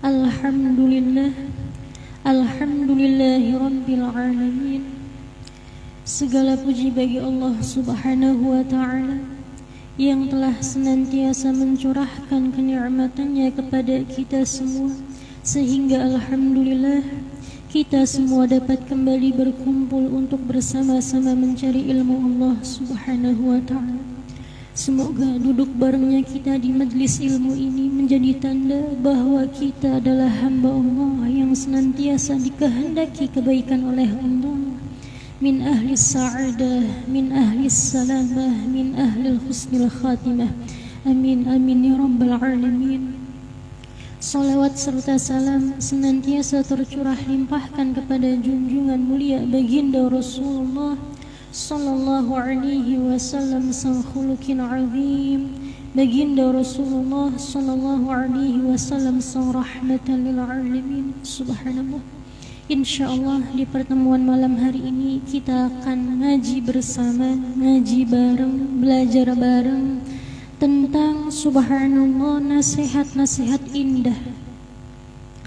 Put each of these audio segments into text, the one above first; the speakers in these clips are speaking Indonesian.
Alhamdulillah, alhamdulillahi rabbil alamin. Segala puji bagi Allah subhanahu wa ta'ala yang telah senantiasa mencurahkan kenikmatannya kepada kita semua, sehingga alhamdulillah kita semua dapat kembali berkumpul untuk bersama-sama mencari ilmu Allah subhanahu wa ta'ala. Semoga duduk barengnya kita di majlis ilmu ini menjadi tanda bahwa kita adalah hamba Allah yang senantiasa dikehendaki kebaikan oleh Allah. Min ahli sa'adah, min ahli salamah, min ahli husnil khatimah. Amin, amin ya rabbal alamin. Salawat serta salam senantiasa tercurah limpahkan kepada junjungan mulia baginda Rasulullah sallallahu alaihi wasallam, sang khuluqin azim. Baginda Rasulullah sallallahu alaihi wasallam, sang rahmatan lil alamin. Subhanallah. Insyaallah di pertemuan malam hari ini kita akan ngaji bersama, ngaji bareng, belajar bareng tentang subhanallah, nasihat-nasihat indah,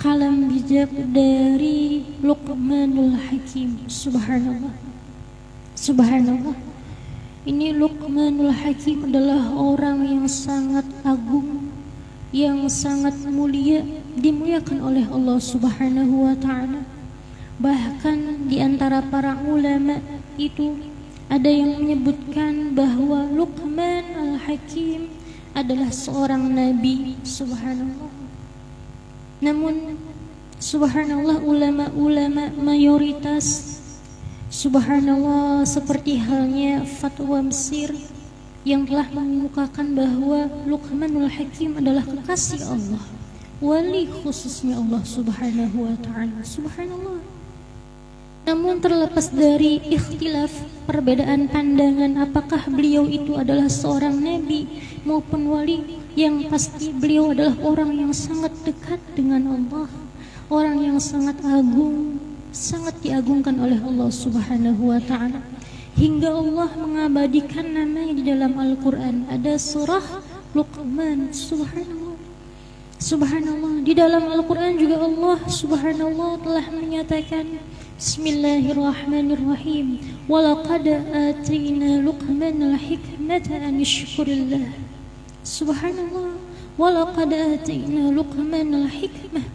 kalam bijak dari Luqmanul Hakim. Subhanallah, subhanallah. Ini Luqmanul Hakim adalah orang yang sangat agung, yang sangat mulia, dimuliakan oleh Allah subhanahu wa ta'ala. Bahkan di antara para ulama itu ada yang menyebutkan bahwa Luqman al-Hakim adalah seorang nabi. Subhanallah. Namun subhanallah, ulama-ulama mayoritas subhanallah seperti halnya Fatwa Mesir yang telah mengemukakan bahwa Luqmanul Hakim adalah kekasih Allah, wali khususnya Allah subhanahu wa ta'ala. Subhanallah. Namun terlepas dari ikhtilaf, perbedaan pandangan apakah beliau itu adalah seorang nabi maupun wali, yang pasti beliau adalah orang yang sangat dekat dengan Allah, orang yang sangat agung, sangat diagungkan oleh Allah subhanahu wa ta'ala, hingga Allah mengabadikan namanya di dalam Al-Quran. Ada surah Luqman. Subhanallah, subhanallah. Di dalam Al-Quran juga Allah subhanallah telah menyatakan, Bismillahirrahmanirrahim. Walaqad atina Luqmanal hikmata an yashkurillah. Subhanallah. Walaqad atina Luqmanal hikmah.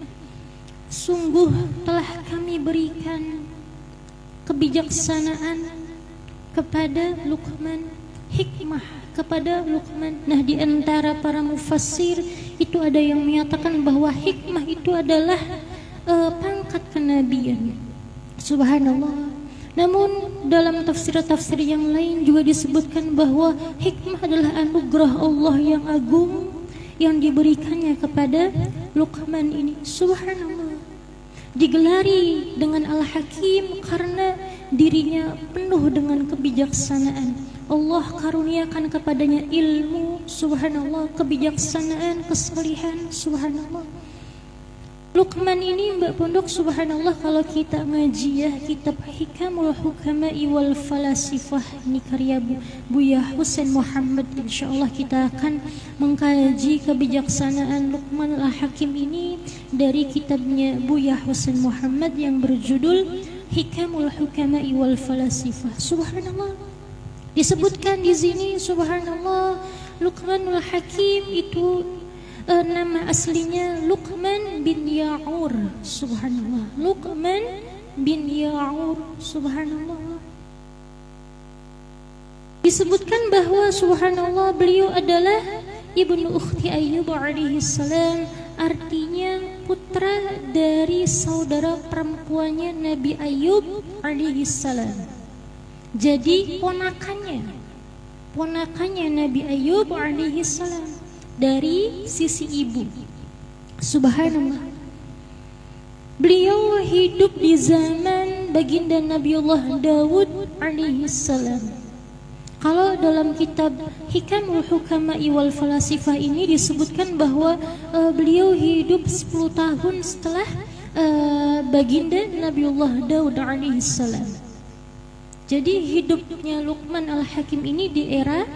Sungguh telah kami berikan kebijaksanaan kepada Luqman, hikmah kepada Luqman. Nah, di antara para mufassir itu ada yang menyatakan bahwa hikmah itu adalah pangkat kenabian. Subhanallah. Namun dalam tafsir-tafsir yang lain juga disebutkan bahwa hikmah adalah anugerah Allah yang agung yang diberikannya kepada Luqman ini. Subhanallah. Digelari dengan Al-Hakim karena dirinya penuh dengan kebijaksanaan. Allah karuniakan kepadanya ilmu, subhanallah, kebijaksanaan, kesalihan. Subhanallah. Luqman ini Mbak Pondok, subhanallah, kalau kita ngaji ya kitab Hikamul Hukama'i wal Falasifah, ini karya Buya Husain Muhammad, insyaallah kita akan mengkaji kebijaksanaan Luqman al-Hakim ini dari kitabnya Buya Husain Muhammad yang berjudul Hikamul Hukama'i wal Falasifah. Subhanallah. Disebutkan di sini subhanallah, Luqmanul Hakim itu nama aslinya Luqman bin Ya'ur. Subhanallah. Luqman bin Ya'ur. Subhanallah. Disebutkan bahwa subhanallah beliau adalah ibnu ukhti Ayyub alaihi salam, artinya putra dari saudara perempuannya Nabi Ayyub alaihi salam. Jadi ponakannya Nabi Ayyub alaihi salam dari sisi ibu. Subhanallah. Beliau hidup di zaman baginda Nabiullah Daud alaihi salam. Kalau dalam kitab Hikamul Hukama'i wal Falasifah ini disebutkan bahwa beliau hidup 10 tahun setelah baginda Nabiullah Daud alaihi salam. Jadi hidupnya Luqman al-Hakim ini di era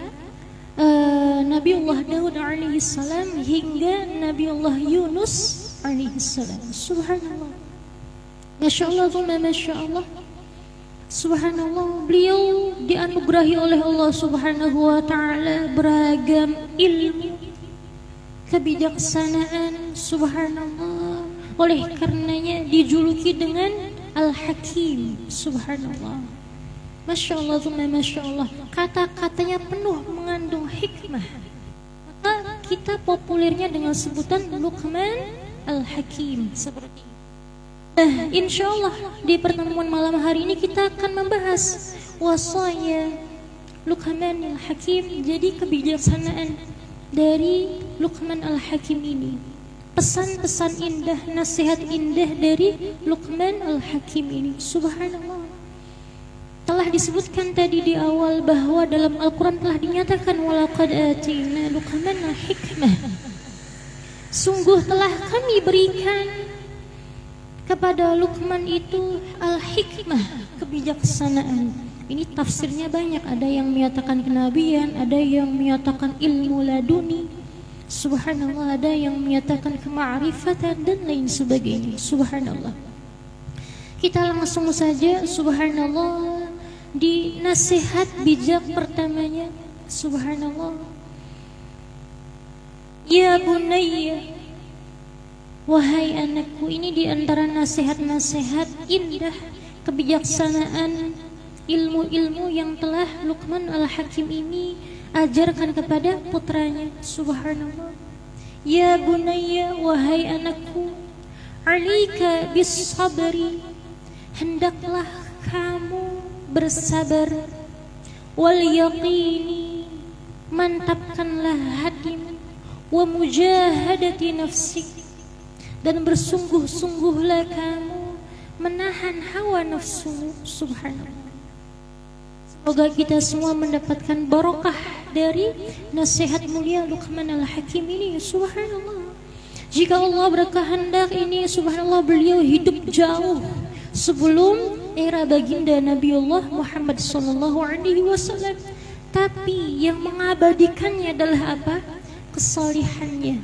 Nabiullah Daud alaihissalam hingga Nabiullah Yunus alaihissalam. Subhanallah. Masya Allah, Masya Allah. Subhanallah, beliau dianugerahi oleh Allah Subhanahu wa ta'ala beragam ilmu, kebijaksanaan. Subhanallah, oleh karenanya dijuluki dengan Al-Hakim. Subhanallah. Masya Allah, Masya Allah. Kata-katanya penuh mengandung hikmah. Maka kita populernya dengan sebutan Luqman Al-Hakim seperti ini. Insya Allah di pertemuan malam hari ini kita akan membahas wasaya Luqman Al-Hakim. Jadi kebijaksanaan dari Luqman Al-Hakim ini, pesan-pesan indah, nasihat indah dari Luqman Al-Hakim ini. Subhanallah. Telah disebutkan tadi di awal bahwa dalam Al-Quran telah dinyatakan walaqad atina Luqman al-hikmah. Sungguh telah kami berikan kepada Luqman itu al-hikmah, kebijaksanaan. Ini tafsirnya banyak, ada yang menyatakan kenabian, ada yang menyatakan ilmu laduni. Subhanallah, ada yang menyatakan kema'rifatan dan lain sebagainya. Subhanallah. Kita langsung saja, subhanallah, di nasihat bijak pertamanya. Subhanallah. Ya bunayya, wahai anakku, ini diantara nasihat-nasihat indah, kebijaksanaan, ilmu-ilmu yang telah Luqman Al-Hakim ini ajarkan kepada putranya. Subhanallah. Ya bunayya, wahai anakku, alika bis sabri, hendaklah kamu bersabar, wal yaqini, mantapkanlah hatimu, wa mujahadati nafsik, dan bersungguh-sungguhlah kamu menahan hawa nafsu. Subhanallah. Semoga kita semua mendapatkan barokah dari nasihat mulia Luqman Al-Hakim ini. Subhanallah. Jika Allah berkehendak ini, subhanallah, beliau hidup jauh sebelum era baginda Nabiullah Muhammad SAW. Tapi yang mengabadikannya adalah apa? Kesalihannya,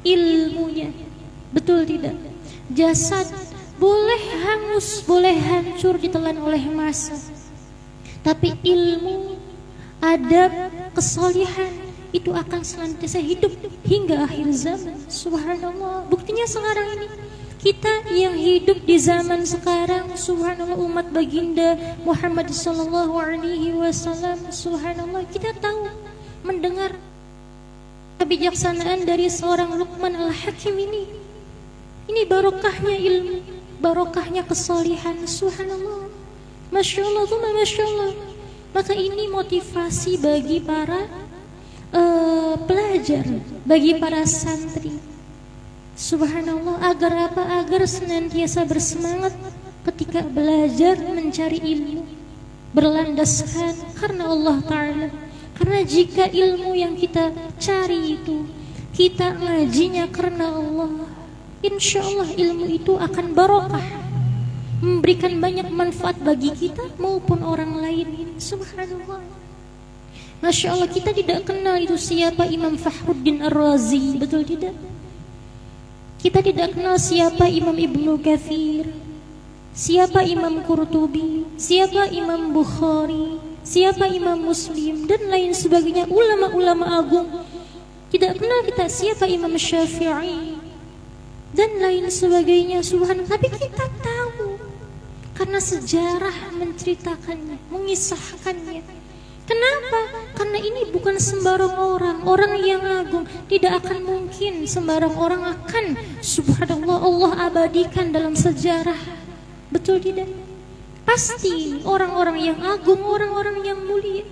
ilmunya. Betul tidak? Jasad boleh hangus, boleh hancur, ditelan oleh masa, tapi ilmu, adab, kesalihan itu akan senantiasa hidup hingga akhir zaman. Subhanallah. Buktinya sekarang ini kita yang hidup di zaman sekarang, subhanallah, umat baginda Muhammad SAW, subhanallah, kita tahu, mendengar kebijaksanaan dari seorang Luqman Al-Hakim ini. Ini barokahnya ilmu, barokahnya kesalihan. Subhanallah. Masya Allah, Masya Allah. Maka ini motivasi bagi para pelajar, bagi para santri. Subhanallah, agar apa? Agar senantiasa bersemangat ketika belajar mencari ilmu, berlandaskan karena Allah Ta'ala. Karena jika ilmu yang kita cari itu, kita ngajinya karena Allah, insya Allah ilmu itu akan barokah, memberikan banyak manfaat bagi kita maupun orang lain. Subhanallah. Masya Allah, kita tidak kenal itu siapa Imam Fakhruddin Ar-Razi, betul tidak? Kita tidak kenal siapa Imam Ibnu Katsir, siapa Imam Qurtubi, siapa Imam Bukhari, siapa Imam Muslim, dan lain sebagainya, ulama-ulama agung. Tidak kenal kita siapa Imam Syafi'i dan lain sebagainya. Subhanallah. Tapi kita tahu karena sejarah menceritakannya, mengisahkannya. Kenapa? Karena ini bukan sembarang orang, orang yang agung. Tidak akan mungkin sembarang orang akan, subhanallah, Allah abadikan dalam sejarah. Betul tidak? Pasti orang-orang yang agung, orang-orang yang mulia.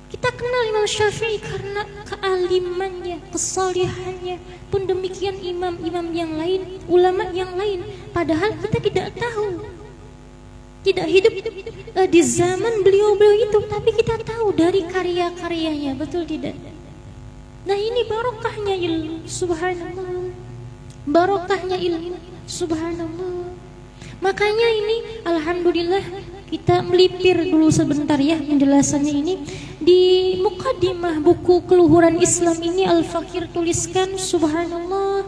Kita kenal Imam Syafi'i karena kealimannya, kesalihannya. Pun demikian imam-imam yang lain, ulama yang lain. Padahal kita tidak tahu, tidak hidup di zaman beliau-beliau itu, tapi kita tahu dari karya-karyanya. Betul tidak? Nah, ini barokahnya ilmu. Subhanallah. Barokahnya ilmu. Subhanallah. Makanya ini alhamdulillah kita melipir dulu sebentar ya penjelasannya ini. Di mukadimah buku Keluhuran Islam ini Al-Fakir tuliskan, subhanallah,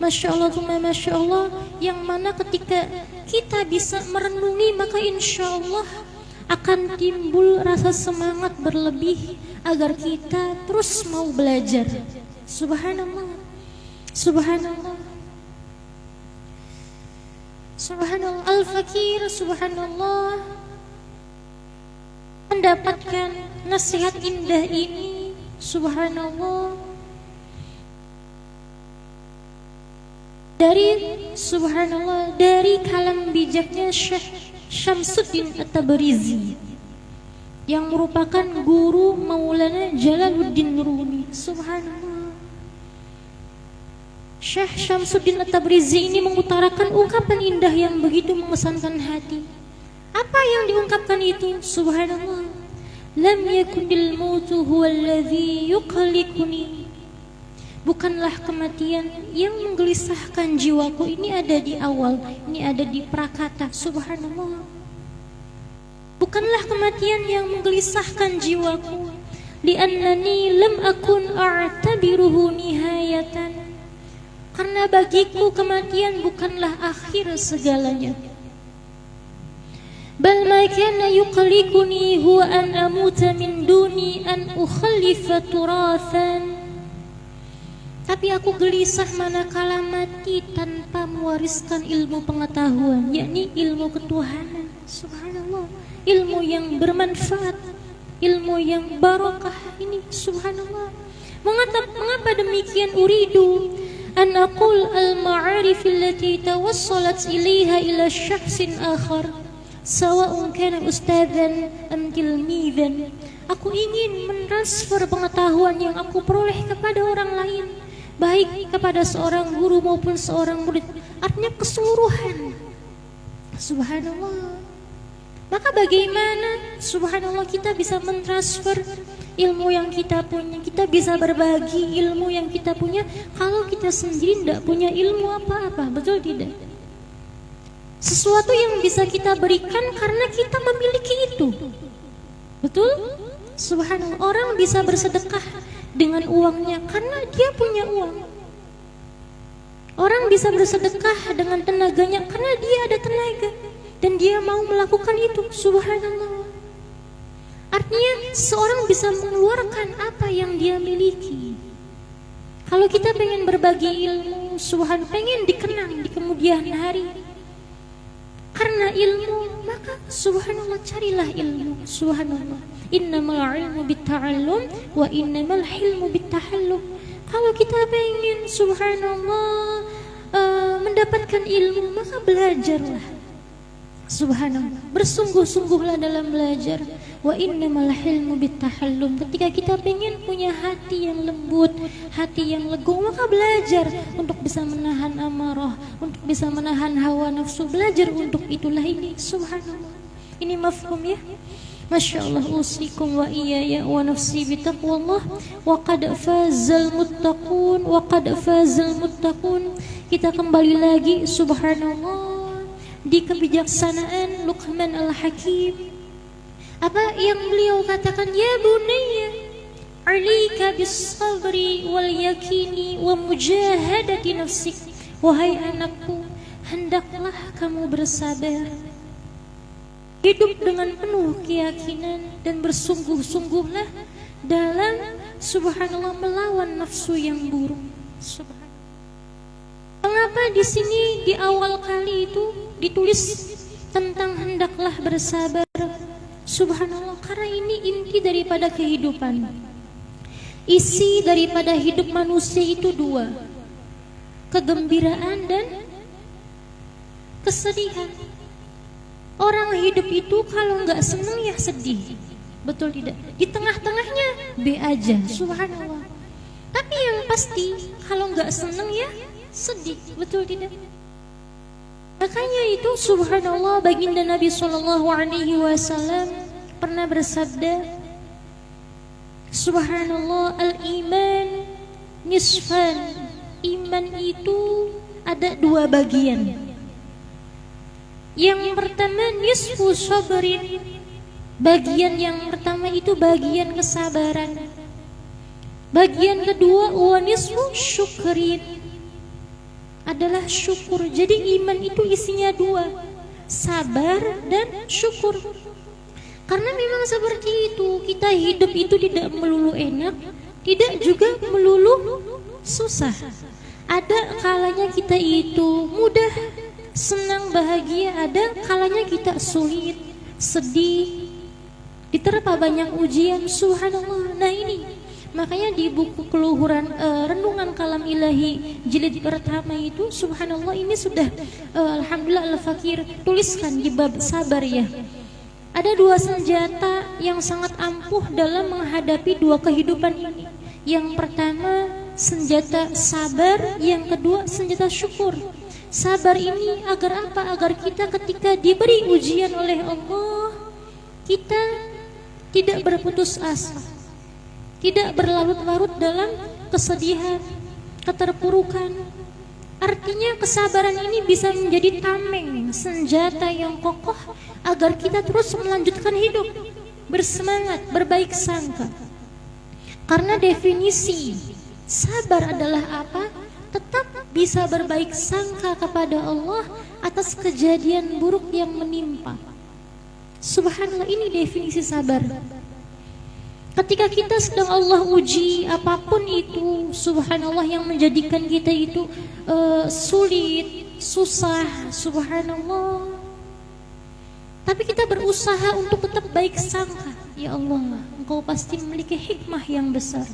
masya Allah, masya Allah, yang mana ketika kita bisa merenungi maka insya Allah akan timbul rasa semangat berlebih agar kita terus mau belajar. Subhanallah, subhanallah, subhanallah. Al-Fakir subhanallah mendapatkan nasihat indah ini, subhanallah, dari subhanallah dari kalam bijaknya Syekh Syamsuddin At-Tabrizi yang merupakan guru Maulana Jalaluddin Rumi. Subhanallah, Syekh Syamsuddin At-Tabrizi ini mengutarakan ungkapan indah yang begitu mengesankan hati. Apa yang diungkapkan itu? Subhanallah, lam yakunil mautu huwallazi yuqallikuni. Bukanlah kematian yang menggelisahkan jiwaku. Ini ada di awal, ini ada di prakata. Subhanallah, bukanlah kematian yang menggelisahkan jiwaku. Li'annani lam akun a'tabiruhu nihayatan. Karena bagiku kematian bukanlah akhir segalanya. Bal ma kana yuqallikuni huwa an amuta min duni an ukhallifa turathan. Tapi aku gelisah manakala mati tanpa mewariskan ilmu pengetahuan, yakni ilmu ketuhanan. Subhanallah, ilmu yang bermanfaat, ilmu yang barokah ini. Subhanallah. Mengapa demikian? Uridu an aqul al-ma'arif allati tawassalat ilaiha ila syakhsin akhar sawa'un kana ustadzan am tilmidzan. Aku ingin mentransfer pengetahuan yang aku peroleh kepada orang lain, baik kepada seorang guru maupun seorang murid, artinya keseluruhan. Subhanallah. Maka bagaimana subhanallah kita bisa mentransfer ilmu yang kita punya? Kita bisa berbagi ilmu yang kita punya kalau kita sendiri tidak punya ilmu apa-apa, betul tidak? Sesuatu yang bisa kita berikan karena kita memiliki itu, betul? Subhanallah. Orang bisa bersedekah dengan uangnya karena dia punya uang. Orang bisa bersedekah dengan tenaganya karena dia ada tenaga dan dia mau melakukan itu. Subhanallah. Artinya seorang bisa mengeluarkan apa yang dia miliki. Kalau kita pengen berbagi ilmu, subhanallah, pengen dikenang di kemudian hari karena ilmu, maka subhanallah carilah ilmu. Subhanallah, innamal ilmu bitta'allum wa innamal hilmu bittahallum. Kalau kita pengen subhanallah mendapatkan ilmu, maka belajarlah. Subhanallah, bersungguh-sungguhlah dalam belajar. Wa innamal hilmu bittahallum. Ketika kita pengen punya hati yang lembut, hati yang legowo, maka belajar untuk bisa menahan amarah, untuk bisa menahan hawa nafsu. Belajar untuk itulah ini. Subhanallah. Ini mafhum ya? Masya Allah. Usikum wa iyaya wa nafsi bitaqwallah. Wa qad fazal muttaqun. Wa qad fazal muttaqun. Kita kembali lagi subhanallah di kebijaksanaan Luqman Al-Hakim. Apa yang beliau katakan? Ya bunayya, alika bis sabri wal yakini wa mujahadati nafsik. Wahai anakku, hendaklah kamu bersabar, hidup dengan penuh keyakinan dan bersungguh-sungguhlah dalam subhanallah melawan nafsu yang buruk. Subhanallah. Mengapa di sini di awal kali itu ditulis tentang hendaklah bersabar? Subhanallah, karena ini inti daripada kehidupan. Isi daripada hidup manusia itu dua, kegembiraan dan kesedihan. Orang hidup itu kalau nggak senang ya sedih, betul tidak? Di tengah-tengahnya be aja, subhanallah. Tapi yang pasti kalau nggak senang ya sedih, betul tidak? Makanya itu subhanallah baginda Nabi SAW pernah bersabda, subhanallah, al-iman nisfan. Iman itu ada dua bagian. Yang pertama nisfu sabrin. Bagian yang pertama itu bagian kesabaran. Bagian kedua wa nisfu syukrin, adalah syukur. Jadi iman itu isinya dua, sabar dan syukur. Karena memang seperti itu, kita hidup itu tidak melulu enak, tidak juga melulu susah. Ada kalanya kita itu mudah, senang, bahagia. Ada kalanya kita sulit, sedih, diterpa banyak ujian. Subhanallah. Nah ini makanya di buku keluhuran renungan kalam ilahi jilid pertama itu, subhanallah, ini sudah alhamdulillah Al-Fakir tuliskan di bab sabar ya. Ada dua senjata yang sangat ampuh dalam menghadapi dua kehidupan ini. Yang pertama senjata sabar, yang kedua senjata syukur. Sabar ini agar apa? Agar kita ketika diberi ujian oleh Allah, kita tidak berputus asa, tidak berlarut-larut dalam kesedihan, keterpurukan. Artinya kesabaran ini bisa menjadi tameng, senjata yang kokoh agar kita terus melanjutkan hidup, bersemangat, berbaik sangka. Karena definisi sabar adalah apa? Tetap bisa berbaik sangka kepada Allah atas kejadian buruk yang menimpa. Subhanallah, ini definisi sabar. Ketika kita sedang Allah uji apapun itu, subhanallah, yang menjadikan kita itu sulit, susah, subhanallah, tapi kita berusaha untuk tetap baik sangka. Ya Allah, Engkau pasti memiliki hikmah yang besar.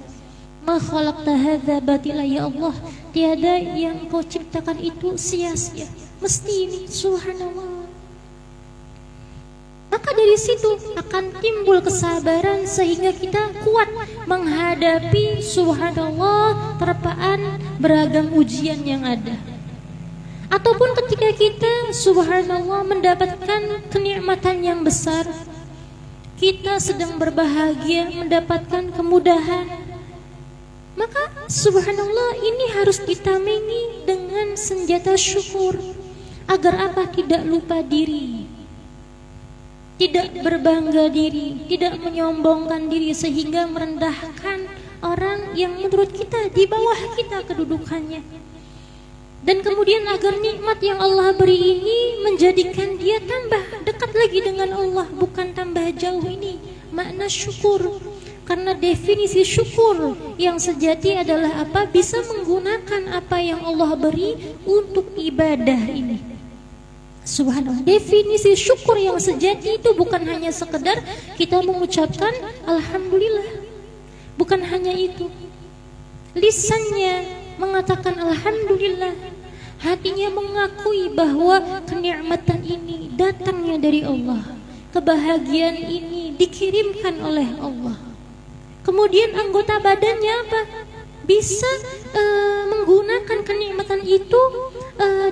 Ma khalaqta hadza batila, ya Allah, tiada yang Engkau ciptakan itu sia-sia. Mesti ini, subhanallah. Maka dari situ akan timbul kesabaran sehingga kita kuat menghadapi subhanallah terpaan beragam ujian yang ada. Ataupun ketika kita subhanallah mendapatkan kenikmatan yang besar, kita sedang berbahagia mendapatkan kemudahan, maka subhanallah ini harus ditamengi dengan senjata syukur. Agar apa? Tidak lupa diri, tidak berbangga diri, tidak menyombongkan diri sehingga merendahkan orang yang menurut kita di bawah kita kedudukannya. Dan kemudian agar nikmat yang Allah beri ini menjadikan dia tambah dekat lagi dengan Allah, bukan tambah jauh. Ini makna syukur. Karena definisi syukur yang sejati adalah apa? Bisa menggunakan apa yang Allah beri untuk ibadah ini. Subhanallah, definisi syukur yang sejati itu bukan hanya sekedar kita mengucapkan alhamdulillah, bukan hanya itu. Lisannya mengatakan alhamdulillah, hatinya mengakui bahwa kenikmatan ini datangnya dari Allah, kebahagiaan ini dikirimkan oleh Allah. Kemudian anggota badannya apa? Bisa menggunakan kenikmatan itu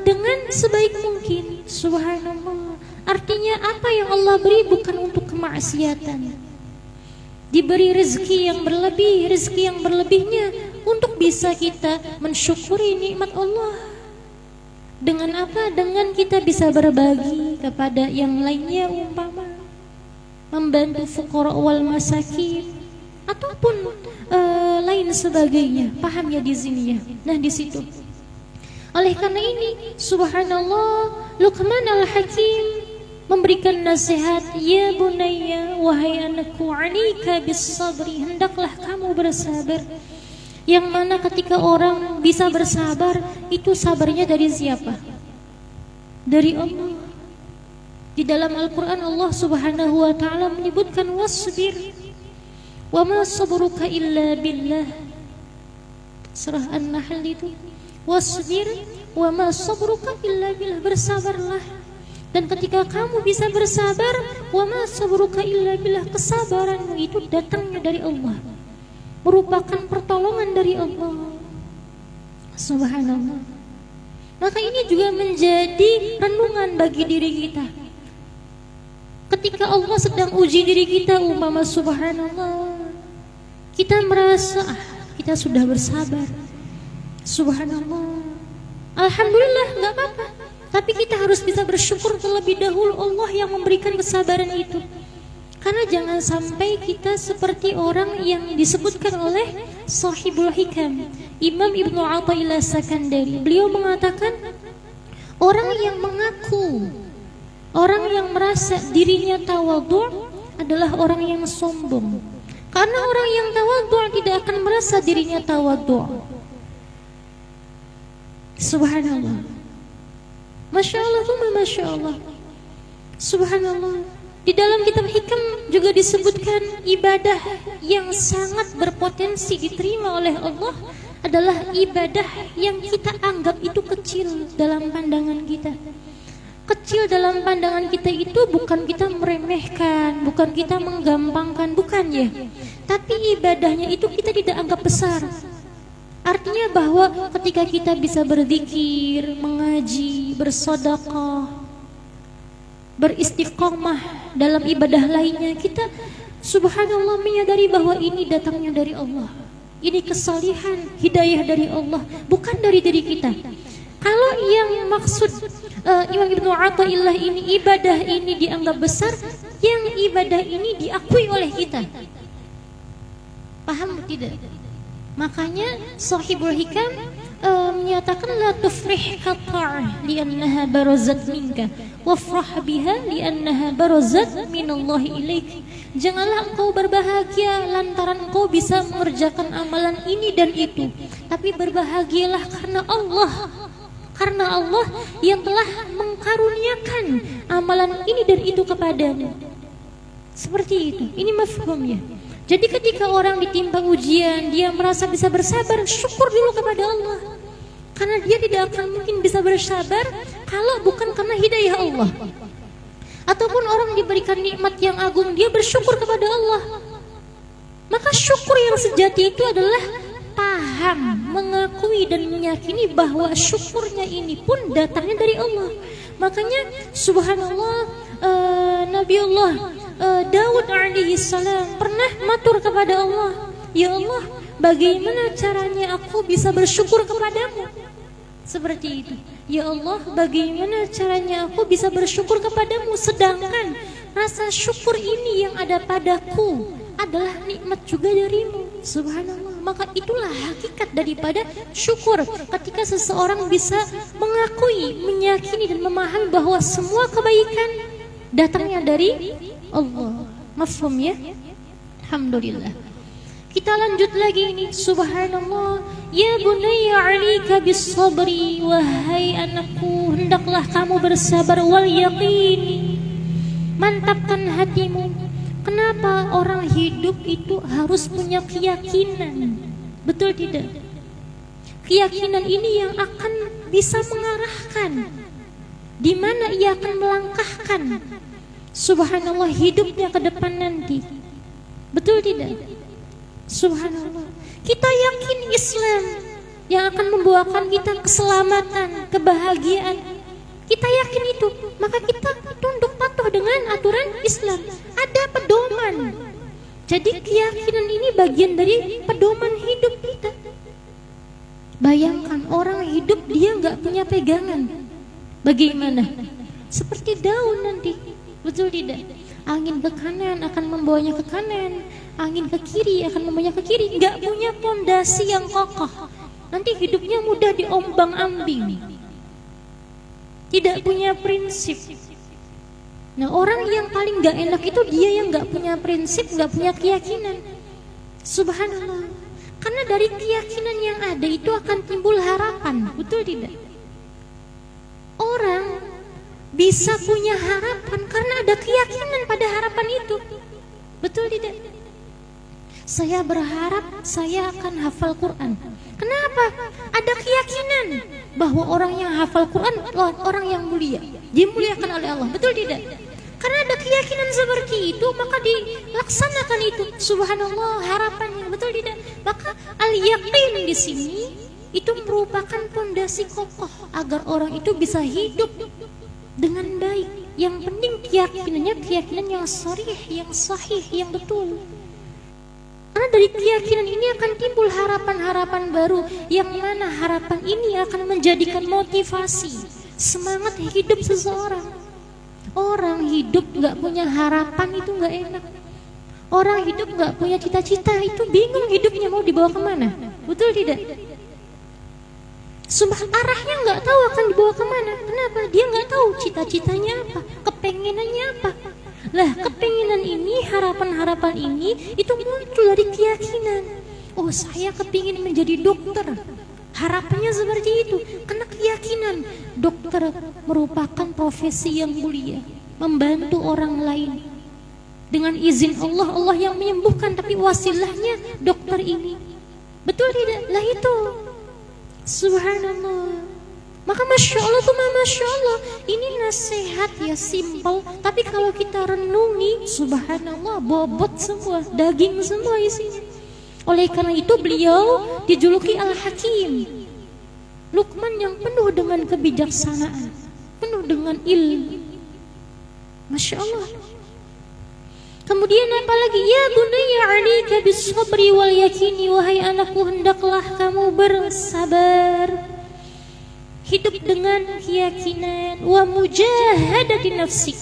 dengan sebaik mungkin. Subhanallah. Artinya apa yang Allah beri bukan untuk kemaksiatan. Diberi rezeki yang berlebih, rezeki yang berlebihnya untuk bisa kita mensyukuri nikmat Allah. Dengan apa? Dengan kita bisa berbagi kepada yang lainnya, umpama membantu fuqara wal masakin ataupun lain sebagainya. Paham ya di sini ya? Nah di situ. Oleh karena ini, subhanallah, Luqman al-Hakim memberikan nasihat, ya bunayya, wahai anakku, alika bis sabri, hendaklah kamu bersabar. Yang mana ketika orang bisa bersabar, itu sabarnya dari siapa? Dari Allah. Di dalam Al-Quran Allah subhanahu wa ta'ala menyebutkan wasbir wa ma sabruka illa billah. Surah An-Nahl itu, wasbir wa ma sabruka illa billah, bersabarlah. Dan ketika kamu bisa bersabar, wa ma sabruka illa billah, kesabaranmu itu datangnya dari Allah, merupakan pertolongan dari Allah. Subhanallah. Maka ini juga menjadi renungan bagi diri kita. Ketika Allah sedang uji diri kita, umpama subhanallah, kita merasa kita sudah bersabar, subhanallah, alhamdulillah, gak apa-apa. Tapi kita harus bisa bersyukur terlebih dahulu Allah yang memberikan kesabaran itu. Karena jangan sampai kita seperti orang yang disebutkan oleh Sahibul Hikam, Imam Ibnu Athaillah Sakandari. Beliau mengatakan, orang yang mengaku, orang yang merasa dirinya tawadhu adalah orang yang sombong. Karena orang yang tawadhu tidak akan merasa dirinya tawadhu. Subhanallah. Masya Allah, Masya Allah. Subhanallah. Di dalam kitab Hikam juga disebutkan ibadah yang sangat berpotensi diterima oleh Allah adalah ibadah yang kita anggap itu kecil dalam pandangan kita. Kecil dalam pandangan kita itu bukan kita meremehkan, bukan kita menggampangkan, bukan ya. Tapi ibadahnya itu kita tidak anggap besar. Artinya bahwa ketika kita bisa berzikir, mengaji, bersedekah, beristiqomah dalam ibadah lainnya, kita subhanallah menyadari bahwa ini datangnya dari Allah. Ini kesalihan, hidayah dari Allah, bukan dari diri kita. Kalau yang maksud Imam Ibnu Athaillah ini ibadah ini dianggap besar, yang ibadah ini diakui oleh kita. Paham tidak? Makanya Sahibul Hikam menyatakan la tufrih qata'ah li'annaha barazat minka wafrah biha li'annaha barazat minallahi ilaik. Janganlah engkau berbahagia lantaran engkau bisa mengerjakan amalan ini dan itu, tapi berbahagialah karena Allah. Karena Allah yang telah mengkaruniakan amalan ini dan itu kepadamu. Seperti itu. Ini mafhumnya. Jadi ketika orang ditimpa ujian, dia merasa bisa bersabar, syukur dulu kepada Allah. Karena dia tidak akan mungkin bisa bersabar kalau bukan karena hidayah Allah. Ataupun orang diberikan nikmat yang agung, dia bersyukur kepada Allah. Maka syukur yang sejati itu adalah paham, mengakui dan meyakini bahwa syukurnya ini pun datangnya dari Allah. Makanya subhanallah, Nabiullah Daud alaihi salam pernah matur kepada Allah, ya Allah, bagaimana caranya aku bisa bersyukur kepadamu? Seperti itu. Ya Allah, bagaimana caranya aku bisa bersyukur kepadamu, sedangkan rasa syukur ini yang ada padaku adalah nikmat juga darimu. Subhanallah. Maka itulah hakikat daripada syukur, ketika seseorang bisa mengakui, meyakini dan memahami bahwa semua kebaikan datangnya dari Allah. Mafhum ya? Alhamdulillah. Kita lanjut lagi ini. Subhanallah. Ya bunayya 'alaika bis-sabri, wahai anakku, hendaklah kamu bersabar, wal yaqin, mantapkan hatimu. Kenapa orang hidup itu harus punya keyakinan? Betul tidak? Keyakinan ini yang akan bisa mengarahkan di mana ia akan melangkahkan subhanallah hidupnya ke depan nanti. Betul tidak? Subhanallah. Kita yakin Islam yang akan membawakan kita keselamatan, kebahagiaan. Kita yakin itu, maka kita tunduk patuh dengan aturan Islam. Ada pedoman. Jadi keyakinan ini bagian dari pedoman hidup kita. Bayangkan orang hidup dia nggak punya pegangan. Bagaimana? Seperti daun nanti. Betul tidak? Angin ke kanan akan membawanya ke kanan, angin ke kiri akan membawanya ke kiri. Nggak punya fondasi yang kokoh. Nanti hidupnya mudah diombang-ambing. Tidak punya prinsip. Nah, orang yang paling gak enak itu dia yang gak punya prinsip, gak punya keyakinan. Subhanallah. Karena dari keyakinan yang ada itu akan timbul harapan. Betul tidak? Orang bisa punya harapan karena ada keyakinan pada harapan itu. Betul tidak? Saya berharap saya akan hafal Quran. Kenapa? Ada keyakinan bahwa orang yang hafal Quran orang yang mulia, dimuliakan oleh Allah. Betul tidak? Karena ada keyakinan seperti itu, maka dilaksanakan itu. Subhanallah, harapannya. Betul tidak? Maka al-yaqin di sini itu merupakan fondasi kokoh agar orang itu bisa hidup dengan baik. Yang penting keyakinannya keyakinan yang sharih, yang sahih, yang betul. Karena dari keyakinan ini akan timbul harapan-harapan baru, yang mana harapan ini akan menjadikan motivasi, semangat hidup seseorang. Orang hidup gak punya harapan itu gak enak. Orang hidup gak punya cita-cita itu bingung hidupnya mau dibawa kemana. Betul tidak? Sumpah arahnya gak tahu akan dibawa kemana. Kenapa? Dia gak tahu cita-citanya apa, kepengenannya apa. Lah kepengenan ini, harapan-harapan ini itu muncul dari keyakinan. Oh saya kepingin menjadi dokter. Harapannya seperti itu. Karena keyakinan dokter merupakan profesi yang mulia, membantu orang lain. Dengan izin Allah, Allah yang menyembuhkan, tapi wasilahnya dokter ini. Betul tidak? Lah itu subhanallah. Maka Masya Allah tuh Masya Allah, ini nasihat ya simpel, tapi kalau kita renungi subhanallah bobot semua, daging semua isinya. Oleh karena itu beliau dijuluki Al-Hakim, Luqman yang penuh dengan kebijaksanaan, penuh dengan ilmu. Masya Allah. Kemudian apalagi, ya bunayya 'alaika bis-sabri wal yakini, wahai anakku hendaklah kamu bersabar, hidup dengan keyakinan, wa mujahadati nafsik,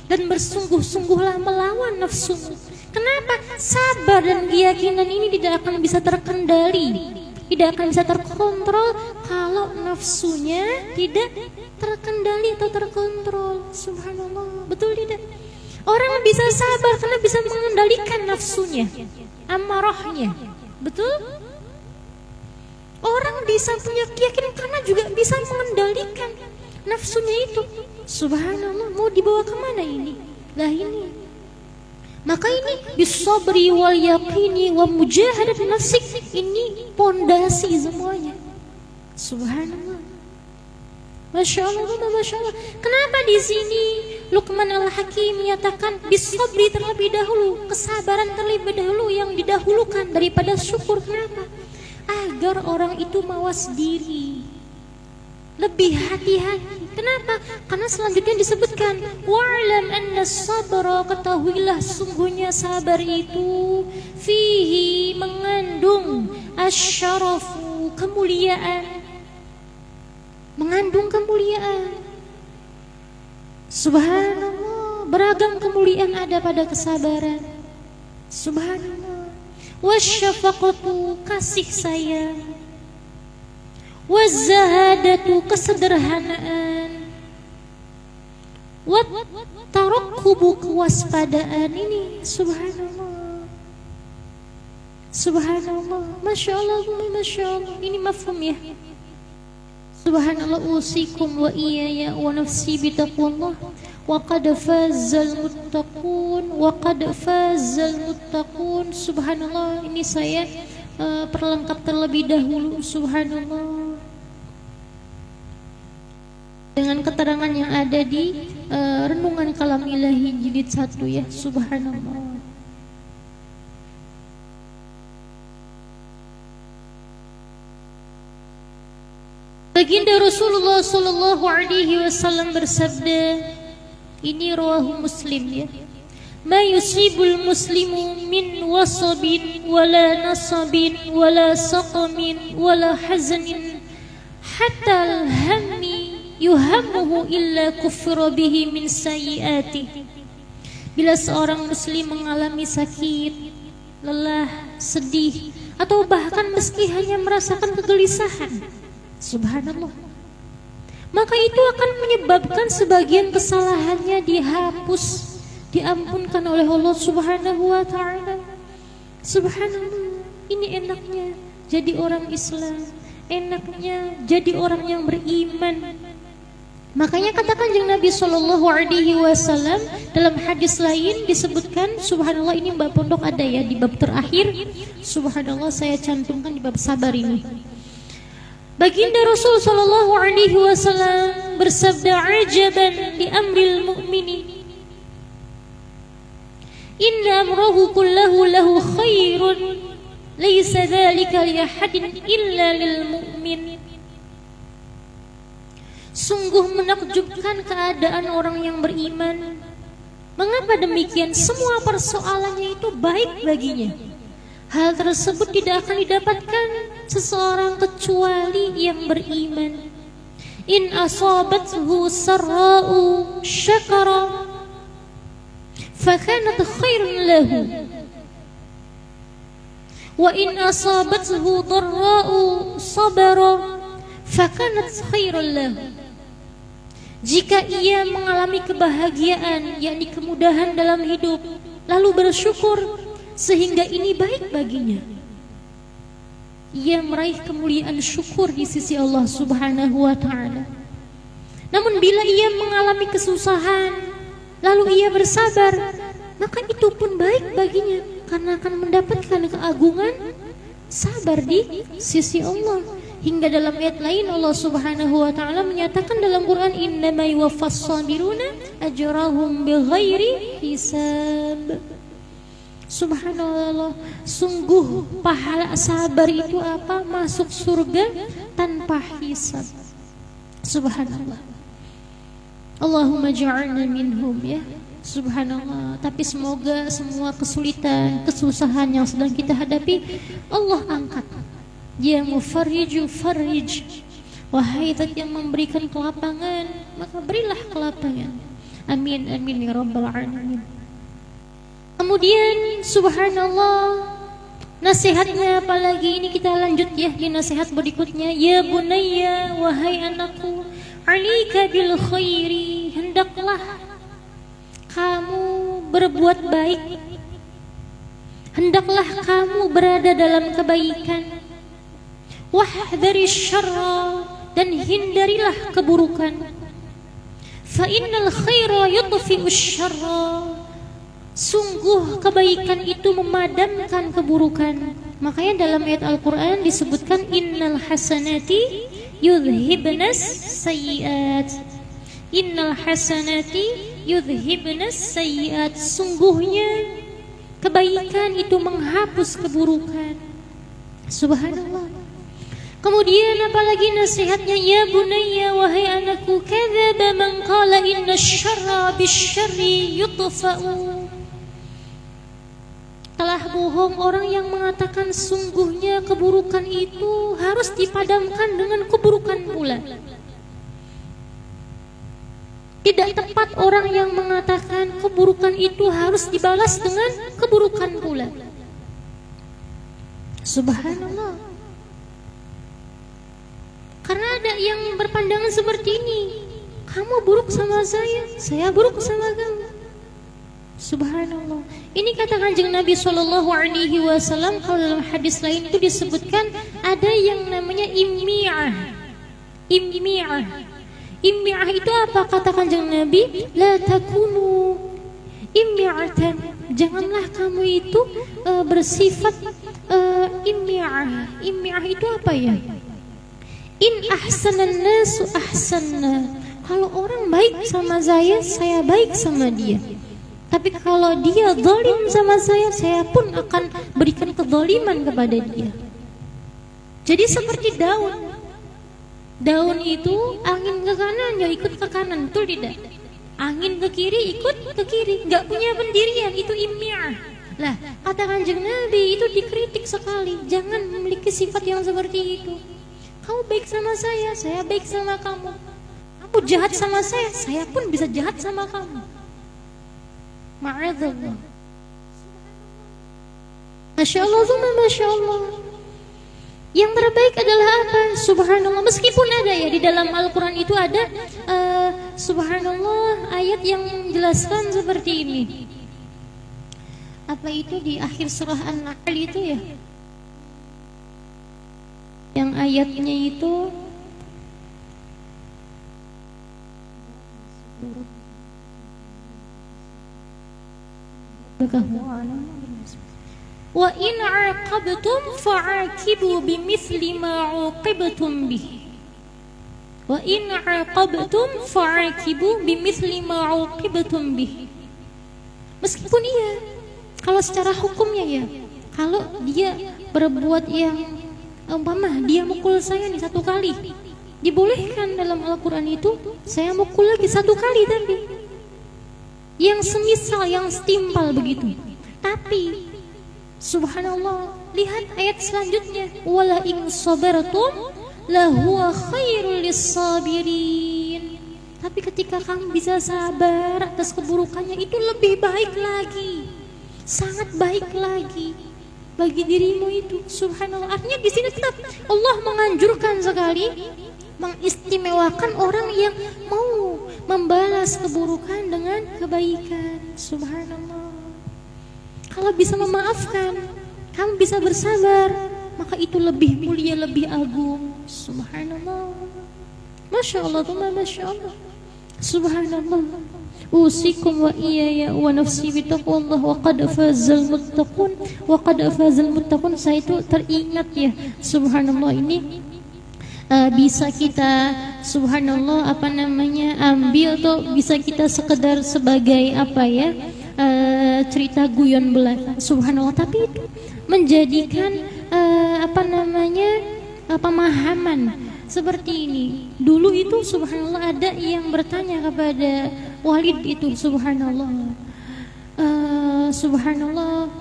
dan bersungguh-sungguhlah melawan nafsumu. Kenapa? Sabar dan keyakinan ini tidak akan bisa terkendali, tidak akan bisa terkontrol kalau nafsunya tidak terkendali atau terkontrol. Subhanallah, betul tidak? Orang bisa sabar karena bisa mengendalikan nafsunya, amarahnya. Betul? Orang bisa punya keyakinan karena juga bisa mengendalikan nafsunya itu. Subhanallah, mau dibawa kemana ini? Lah ini. Maka ini bisabri wal yaqini wa mujahadat nafsik, ini pondasi semuanya. Subhanallah. Masya Allah, Masya Allah. Kenapa di sini Luqman Al-Hakim menyatakan bisabri terlebih dahulu, kesabaran terlebih dahulu yang didahulukan daripada syukur? Kenapa? Agar orang itu mawas diri, lebih hati-hati. Kenapa? Karena selanjutnya disebutkan wa'lam anna sabra, ketahuilah sungguhnya sabar itu fihi mengandung asyarafu, kemuliaan, mengandung kemuliaan. Subhanallah, beragam kemuliaan ada pada kesabaran. Subhanallah. Wasyafaqatu, kasih sayang, wazahadatu, kesederhanaan, wattarakkubu, kewaspadaan. Ini subhanallah, subhanallah, Masya Allah, Masya Allah. Ini mafhum ya. Subhanallah, usikum wa iyaya wa nafsi bitaqwallah, wa qad fazal muttaqun, wa qad fazal muttaqun. Subhanallah, ini saya perlengkap terlebih dahulu. Subhanallah, dengan keterangan yang ada di renungan kalam ilahi jilid 1 ya. Subhanallah. Baginda Rasulullah sallallahu alaihi wasallam bersabda, ini rawahu Muslim ya, ma yusibul muslimu min wasabin wala nasabin wala saqamin wala hazanin hatta al-hammi yuhammuhu illa kuffira bihi min sayyi'atihi. Bila seorang muslim mengalami sakit, lelah, sedih, atau bahkan meski hanya merasakan kegelisahan, subhanallah, maka itu akan menyebabkan sebagian kesalahannya dihapus, diampunkan oleh Allah Subhanahu wa ta'ala. Subhanallah, ini enaknya jadi orang Islam, enaknya jadi orang yang beriman. Makanya kata Kanjeng Nabi sallallahu alaihi wasallam dalam hadis lain disebutkan, subhanallah, ini bab pondok ada ya di bab terakhir. Subhanallah, saya cantumkan di bab sabar ini. Baginda Rasul sallallahu alaihi wasallam bersabda, ajaban li amril mu'mini, inna amrahu kullahu lahu khairun, laysa dzalika li ahadin illa lil mu'min. Sungguh menakjubkan keadaan orang yang beriman. Mengapa demikian? Semua persoalannya itu baik baginya. Hal tersebut tidak akan didapatkan seseorang kecuali yang beriman. in asabathu sarra'u syakara fakanat khairan lahu wa in asabathu dharra'u sabara fakanat khairan lahu. Jika ia mengalami kebahagiaan, yakni kemudahan dalam hidup, lalu bersyukur sehingga ini baik baginya, ia meraih kemuliaan syukur di sisi Allah Subhanahu wa ta'ala. Namun bila ia mengalami kesusahan lalu ia bersabar, maka itu pun baik baginya, karena akan mendapatkan keagungan sabar di sisi Allah. Hingga dalam ayat lain Allah Subhanahu wa ta'ala menyatakan dalam Quran, innama yuwaffas sabiruna ajrahum bighairi hisab. Subhanallah, sungguh pahala sabar itu apa? Masuk surga tanpa hisab. Subhanallah. Allahumma ja'alna minhum, ya. Subhanallah. Tapi semoga semua kesulitan, kesusahan yang sedang kita hadapi Allah angkat. Ya mufarriju farrij, wahai Zat yang memberikan kelapangan, maka berilah kelapangan. Amin amin ya rabbal alamin. Kemudian subhanallah, nasihatnya apalagi ini, kita lanjut ya di nasihat berikutnya. Ya bunayya, wahai anakku, alika bil khairi, hendaklah kamu berbuat baik, hendaklah kamu berada dalam kebaikan. Wahdari syarra, dan hindarilah keburukan. Fa innal khaira yutfi'u syarra, sungguh kebaikan itu memadamkan keburukan. Makanya dalam ayat Al-Quran disebutkan innal hasanati yudhibnas sayyiat. Innal hasanati yudhibnas sayyiat, sungguhnya kebaikan itu menghapus keburukan. Subhanallah. Kemudian apalagi nasihatnya, ya bunayya, wahai anakku, kadzaba man qala inna syarra bisyarri yutfa'u. Telah bohong orang yang mengatakan sungguhnya keburukan itu harus dipadamkan dengan keburukan pula. Tidak tepat orang yang mengatakan keburukan itu harus dibalas dengan keburukan pula. Subhanallah. Karena ada yang berpandangan seperti ini, kamu buruk sama saya buruk sama kamu. Subhanallah. Ini kata Kanjeng Nabi SAW. Kalau dalam hadis lain itu disebutkan ada yang namanya immi'ah. Immi'ah itu apa? Kata Kanjeng Nabi, la takunu immi'atan, janganlah kamu itu bersifat immi'ah. Immi'ah itu apa ya? In ahsanan nasu ahsanna, kalau orang baik sama saya baik sama dia. Tapi kalau dia zalim sama saya pun akan berikan kezaliman kepada dia. Jadi seperti daun. Daun itu angin ke kanan ya ikut ke kanan, betul tidak? Angin ke kiri ikut ke kiri, nggak punya pendirian, itu immi'ah. Lah, kata Kanjeng Nabi itu dikritik sekali, jangan memiliki sifat yang seperti itu. Kamu baik sama saya baik sama kamu. Kamu jahat sama saya pun bisa jahat sama kamu. Ma'adzallah. Masya Allah, Masya Allah. Yang terbaik adalah apa? Subhanallah. Meskipun ada ya di dalam Al-Quran itu ada subhanallah ayat yang menjelaskan seperti ini. Apa itu di akhir surah An-Nahl itu ya? Yang ayatnya itu wa in 'aqabtum fa'aqibu bimithli ma 'uqibtum bih. Wa in 'aqabtum fa'aqibu bimithli ma 'uqibtum bih. Meskipun iya, kalau secara hukumnya ya, kalau dia berbuat yang umpama dia mukul saya nih 1 kali, dibolehkan dalam Al-Quran itu saya mukul lagi 1 kali, tapi yang semisal, yang setimpal begitu. Tapi subhanallah, lihat ayat selanjutnya, wala in sabartum lahuwa khairul lissabirin. Tapi ketika kamu bisa sabar atas keburukannya, itu lebih baik lagi, sangat baik lagi bagi dirimu itu. Subhanallah. Artinya di sini tetap Allah menganjurkan sekali, mengistimewakan orang yang mau membalas keburukan dengan kebaikan. Subhanallah. Kalau bisa memaafkan, kamu bisa bersabar, maka itu lebih mulia, lebih agung. Subhanallah. Masya Allah, Masya Allah. Subhanallah. Usikum wa iyaya wa nafsi bitaqwallah wa qad fazal muttaqun wa qad fazal muttaqun. Saya itu teringat ya, subhanallah, ini bisa kita subhanallah ambil tuh, bisa kita sekedar sebagai cerita guyon belaka, subhanallah, tapi itu menjadikan pemahaman seperti ini. Dulu itu subhanallah ada yang bertanya kepada Walid itu, subhanallah, subhanallah,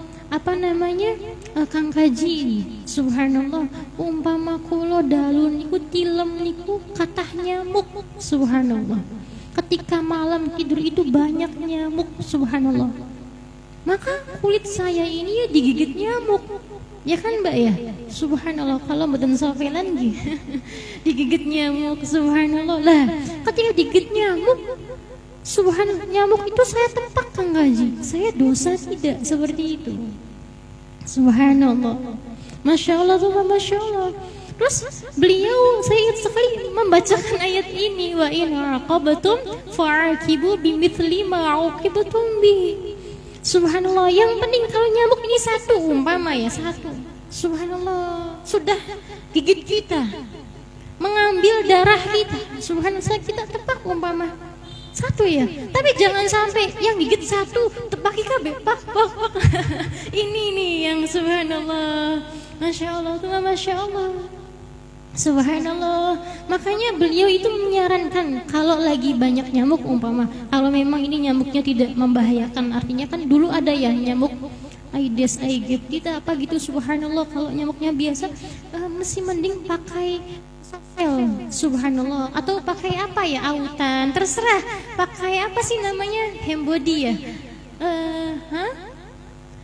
Kang Kaji, subhanallah, umpama kulo dalu niku tilem niku katah nyamuk, subhanallah. Ketika malam tidur itu banyak nyamuk, subhanallah. Maka kulit saya ini ya digigit nyamuk. Ya kan Mbak ya? Subhanallah, kalau mboten sovelan nggih. Digigit nyamuk, subhanallah. Lah, ketika digigit nyamuk, subhanallah, nyamuk itu saya tempak Kang Kaji. Saya dosa tidak seperti itu. Subhanallah. Masya Allah, Masya Allah. Terus beliau, saya ingat sekali membacakan ayat ini, wa in aqabtum fa'aqibu bimithli ma uqibtum bi. Subhanallah. Yang penting kalau nyamuk ini satu, umpama ya satu, subhanallah, sudah gigit kita, mengambil darah kita, subhanallah, kita tepak umpama satu ya, tapi jangan sampai yang gigit satu tepaki kabeh, pak. Ini nih yang subhanallah, masya Allah, masya Allah, subhanallah. Makanya beliau itu menyarankan kalau lagi banyak nyamuk, umpama kalau memang ini nyamuknya tidak membahayakan, artinya kan dulu ada ya nyamuk Aedes aegypti apa gitu, subhanallah. Kalau nyamuknya biasa, mesti mending pakai subhanallah, atau pakai autan, terserah pakai apa sih namanya, hembody ya,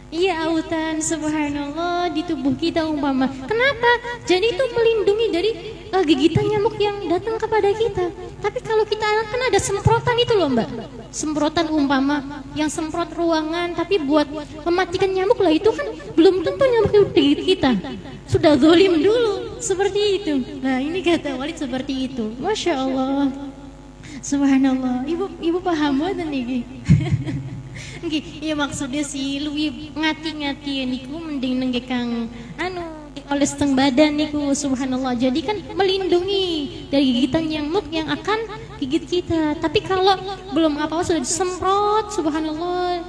iya autan, subhanallah, di tubuh kita umpama. Kenapa? Jadi itu melindungi dari gigitan nyamuk yang datang kepada kita. Tapi kalau kita kan ada semprotan itu loh Mbak, semprotan umpama yang semprot ruangan, tapi buat mematikan nyamuk lah, itu kan belum tentu nyamuk itu digigit kita, sudah zalim dulu, seperti itu. Nah ini kata Walid seperti itu, masya Allah, subhanallah. Ibu paham banget nih. Iya maksudnya sih luwih ngati-ngati niku mending nenggekang oleh seteng badan niku, subhanallah. Jadi kan melindungi dari gigitan nyamuk yang akan gigit kita. Tapi kalau belum apa-apa sudah disemprot, subhanallah.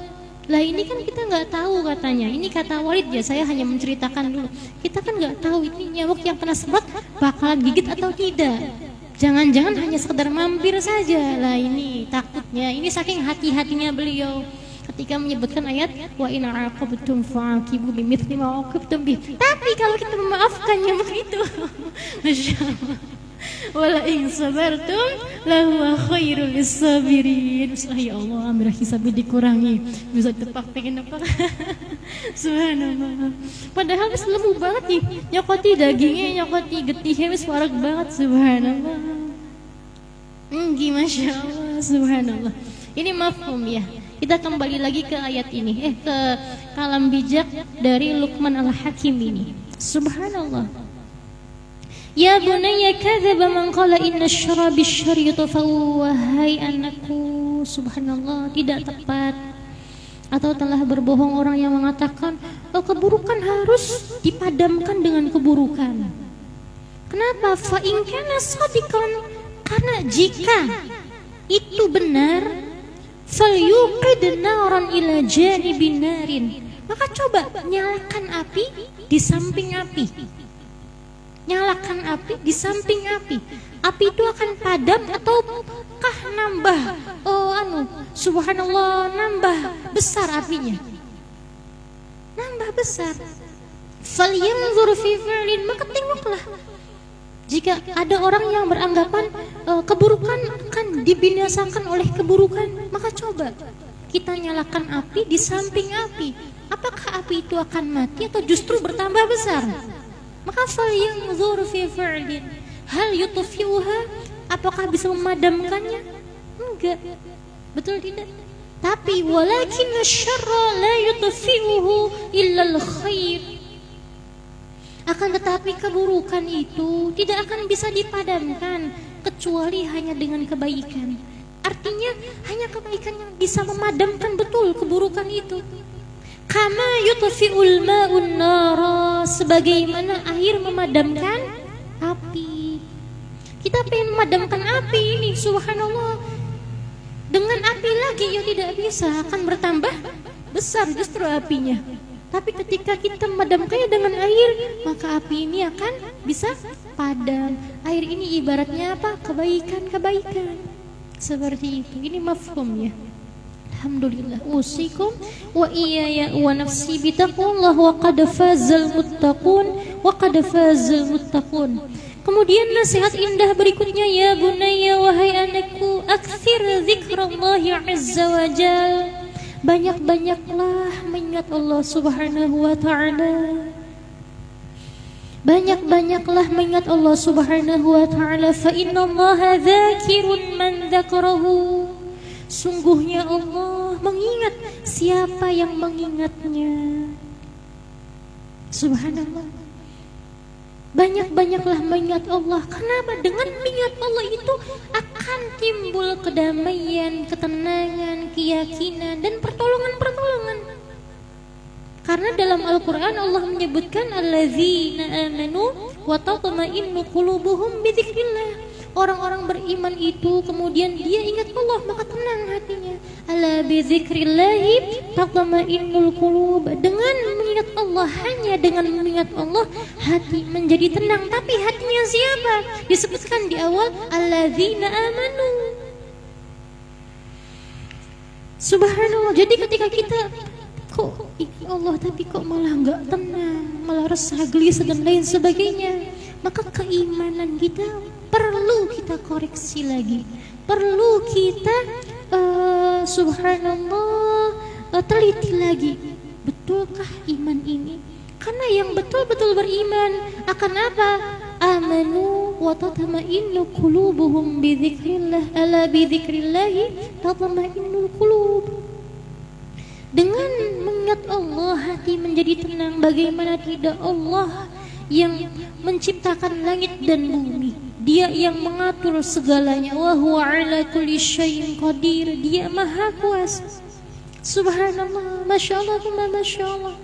Lah ini kan kita nggak tahu katanya. Ini kata Walid ya, saya hanya menceritakan dulu. Kita kan nggak tahu ini nyamuk yang kena semprot bakalan gigit atau tidak. Jangan-jangan hanya sekedar mampir saja. Lah ini takutnya. Ini saking hati-hatinya beliau ketika menyebutkan ayat wa in aqabtum fa'aqibu bimithli ma uqibtum bi. Tapi kalau kita memaafkan nyamuk itu, masyaallah, wala in sabartum lahu khairul lisabirin. Ya Allah, amrah hisab dikurangi, bisa tepak pengen apa. Subhanallah. Padahal wis lemu banget nih, nyokoti dagingnya, nyokoti getihnya wis warak banget, subhanallah. Masya Allah, subhanallah. Ini mafhum ya. Kita kembali lagi ke ayat ini, ke kalam bijak dari Luqman Al-Hakim ini. Subhanallah. Ya bunayya kadzaba man qala inna asy-syarra bisyarri yutafau. Wahai anakku, subhanallah, tidak tepat atau telah berbohong orang yang mengatakan keburukan harus dipadamkan dengan keburukan. Kenapa? Fa in kana shadiqan, karena jika itu benar, falyuqid naran ila janibin narin, maka coba nyalakan api di samping api. Nyalakan api di samping api. Api itu akan padam ataukah nambah? Subhanallah, nambah besar apinya. Nambah besar. Falyanzur fi fi'lin, maka tengoklah. Jika ketika ada orang yang beranggapan keburukan akan dibinasakan oleh keburukan, maka coba kita nyalakan api di samping api. Apakah api itu akan mati atau justru bertambah besar? Maka falyanzur fi fa'lin hal yutfi'uha, apakah bisa memadamkannya? Enggak. Betul tidak? Tapi walakin asyarra la yutfi'uhu illa al-khair. Akan tetapi keburukan itu tidak akan bisa dipadamkan kecuali hanya dengan kebaikan. Artinya hanya kebaikan yang bisa memadamkan betul keburukan itu. Kama yutfi'ul ma'un nara, sebagaimana air memadamkan api. Kita pengen memadamkan api ini, subhanallah. Dengan api lagi ya tidak bisa, akan bertambah besar justru apinya. Tapi ketika kita memadamkannya dengan air, maka api ini akan bisa padam. Air ini ibaratnya apa? Kebaikan-kebaikan. Seperti itu. Ini mafhum ya. Alhamdulillah. Usikum wa iyaya wa nafsi bitaqullah wa qad fazal muttaqun wa qad fazal muttaqun. Kemudian nasihat indah berikutnya, ya bunayya, wahai anakku, aktsir zikrallahi azza wa jalla. Banyak-banyaklah mengingat Allah subhanahu wa ta'ala. Banyak-banyaklah mengingat Allah subhanahu wa ta'ala. Fa inna allaha dzakirun man dzakarahu. Sungguhnya Allah mengingat siapa yang mengingatnya. Subhanallah. Banyak-banyaklah mengingat Allah. Kenapa? Dengan mengingat Allah itu akan timbul kedamaian, ketenangan, keyakinan, dan pertolongan-pertolongan. Karena dalam Al-Quran Allah menyebutkan alladzina amanu wa tatma'innu qulubuhum bidzikrillah. Orang-orang beriman itu kemudian dia ingat Allah maka tenang hatinya. Ala bidzikrillahi tatma'innul qulub. Dengan mengingat Allah, hanya dengan mengingat Allah hati menjadi tenang. Tapi hatinya siapa? Disebutkan di awal alladzina amanu. Subhanallah. Jadi ketika kita kok Allah tapi kok malah enggak tenang, malah resah, gelisah dan lain sebagainya, maka keimanan kita perlu kita koreksi lagi, perlu kita subhanallah teliti lagi, betulkah iman ini? Karena yang betul-betul beriman akan apa? Amanu wa tatma'innu qulubuhum bidzikrillah, ala bidzikrillahi tatma'innul qulub. Dengan mengingat Allah hati menjadi tenang. Bagaimana tidak? Allah yang menciptakan langit dan bumi, Dia yang mengatur segalanya. Wa huwa ala kulli syai'in qadir. Dia maha kuasa. Subhanallah. Masya Allah, Masya Allah.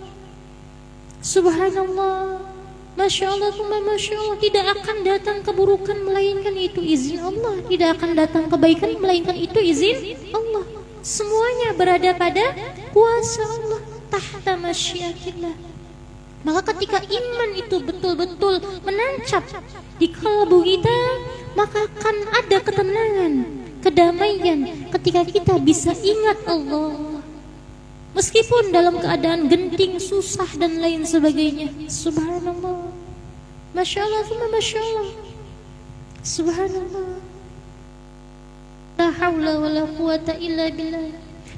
Subhanallah. Masya Allah, Masya Allah. Tidak akan datang keburukan melainkan itu izin Allah. Tidak akan datang kebaikan melainkan itu izin Allah. Semuanya berada pada kuasa Allah, tahta masyiatillah. Maka ketika iman itu betul-betul menancap di kalbu kita, maka akan ada ketenangan, kedamaian ketika kita bisa ingat Allah. Meskipun dalam keadaan genting, susah dan lain sebagainya. Subhanallah. Masya Allah, Masya Allah. Subhanallah. La haula wa la quwata illa billah.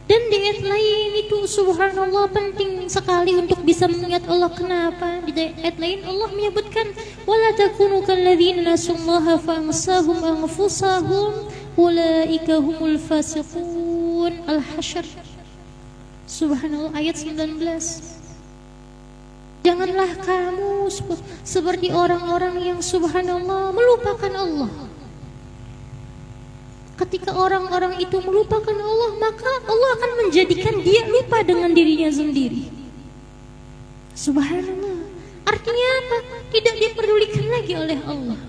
Dan di ayat lain itu subhanallah penting sekali untuk bisa mengingat Allah. Kenapa? Di ayat lain Allah menyebutkan wala takunu kalladzina nasullaha fa ansahum anfusahum ulaika humul fasiqun. Al-Hasyr. Subhanallah ayat 19. Janganlah kamu seperti orang-orang yang subhanallah melupakan Allah. Ketika orang-orang itu melupakan Allah, maka Allah akan menjadikan dia lupa dengan dirinya sendiri. Subhanallah. Artinya apa? Tidak diperdulikan lagi oleh Allah.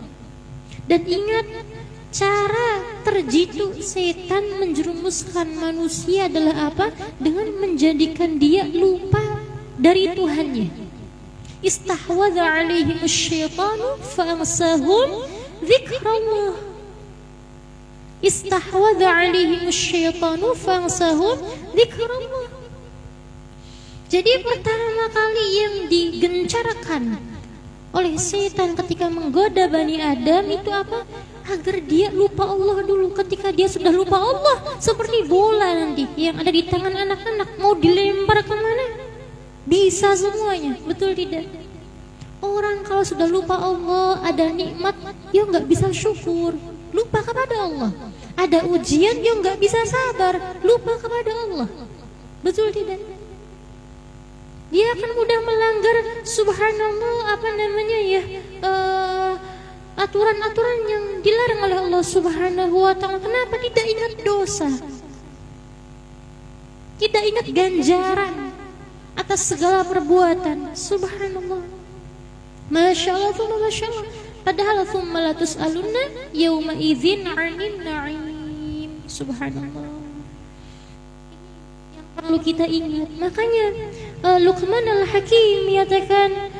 Dan ingat, cara terjitu setan menjerumuskan manusia adalah apa? Dengan menjadikan dia lupa dari Tuhannya. Istahwadha alaihimus syaitanu fa'ansahum dzikrallah. Istahwadha alaihimus syaitanu fa'ansahum dzikrallah. Jadi pertama kali yang digencarkan oleh setan ketika menggoda Bani Adam itu apa? Agar dia lupa Allah dulu. Ketika dia sudah lupa Allah, seperti bola nanti yang ada di tangan anak-anak, mau dilempar kemana bisa semuanya, betul tidak? Orang kalau sudah lupa Allah, ada nikmat, dia nggak bisa syukur, lupa kepada Allah. Ada ujian, dia nggak bisa sabar, lupa kepada Allah, betul tidak? Dia akan mudah melanggar, subhanallah, aturan-aturan yang dilarang oleh Allah Subhanahu wa ta'ala. Kenapa? Tidak ingat dosa, tidak ingat ganjaran atas segala perbuatan. Subhanallah, Masya Allah, Masya Allah. Padahal thumma la tus'alunna yawma idzin 'anil na'im. Subhanallah, yang perlu kita ingat. Makanya Luqman Al-Hakim menyatakan,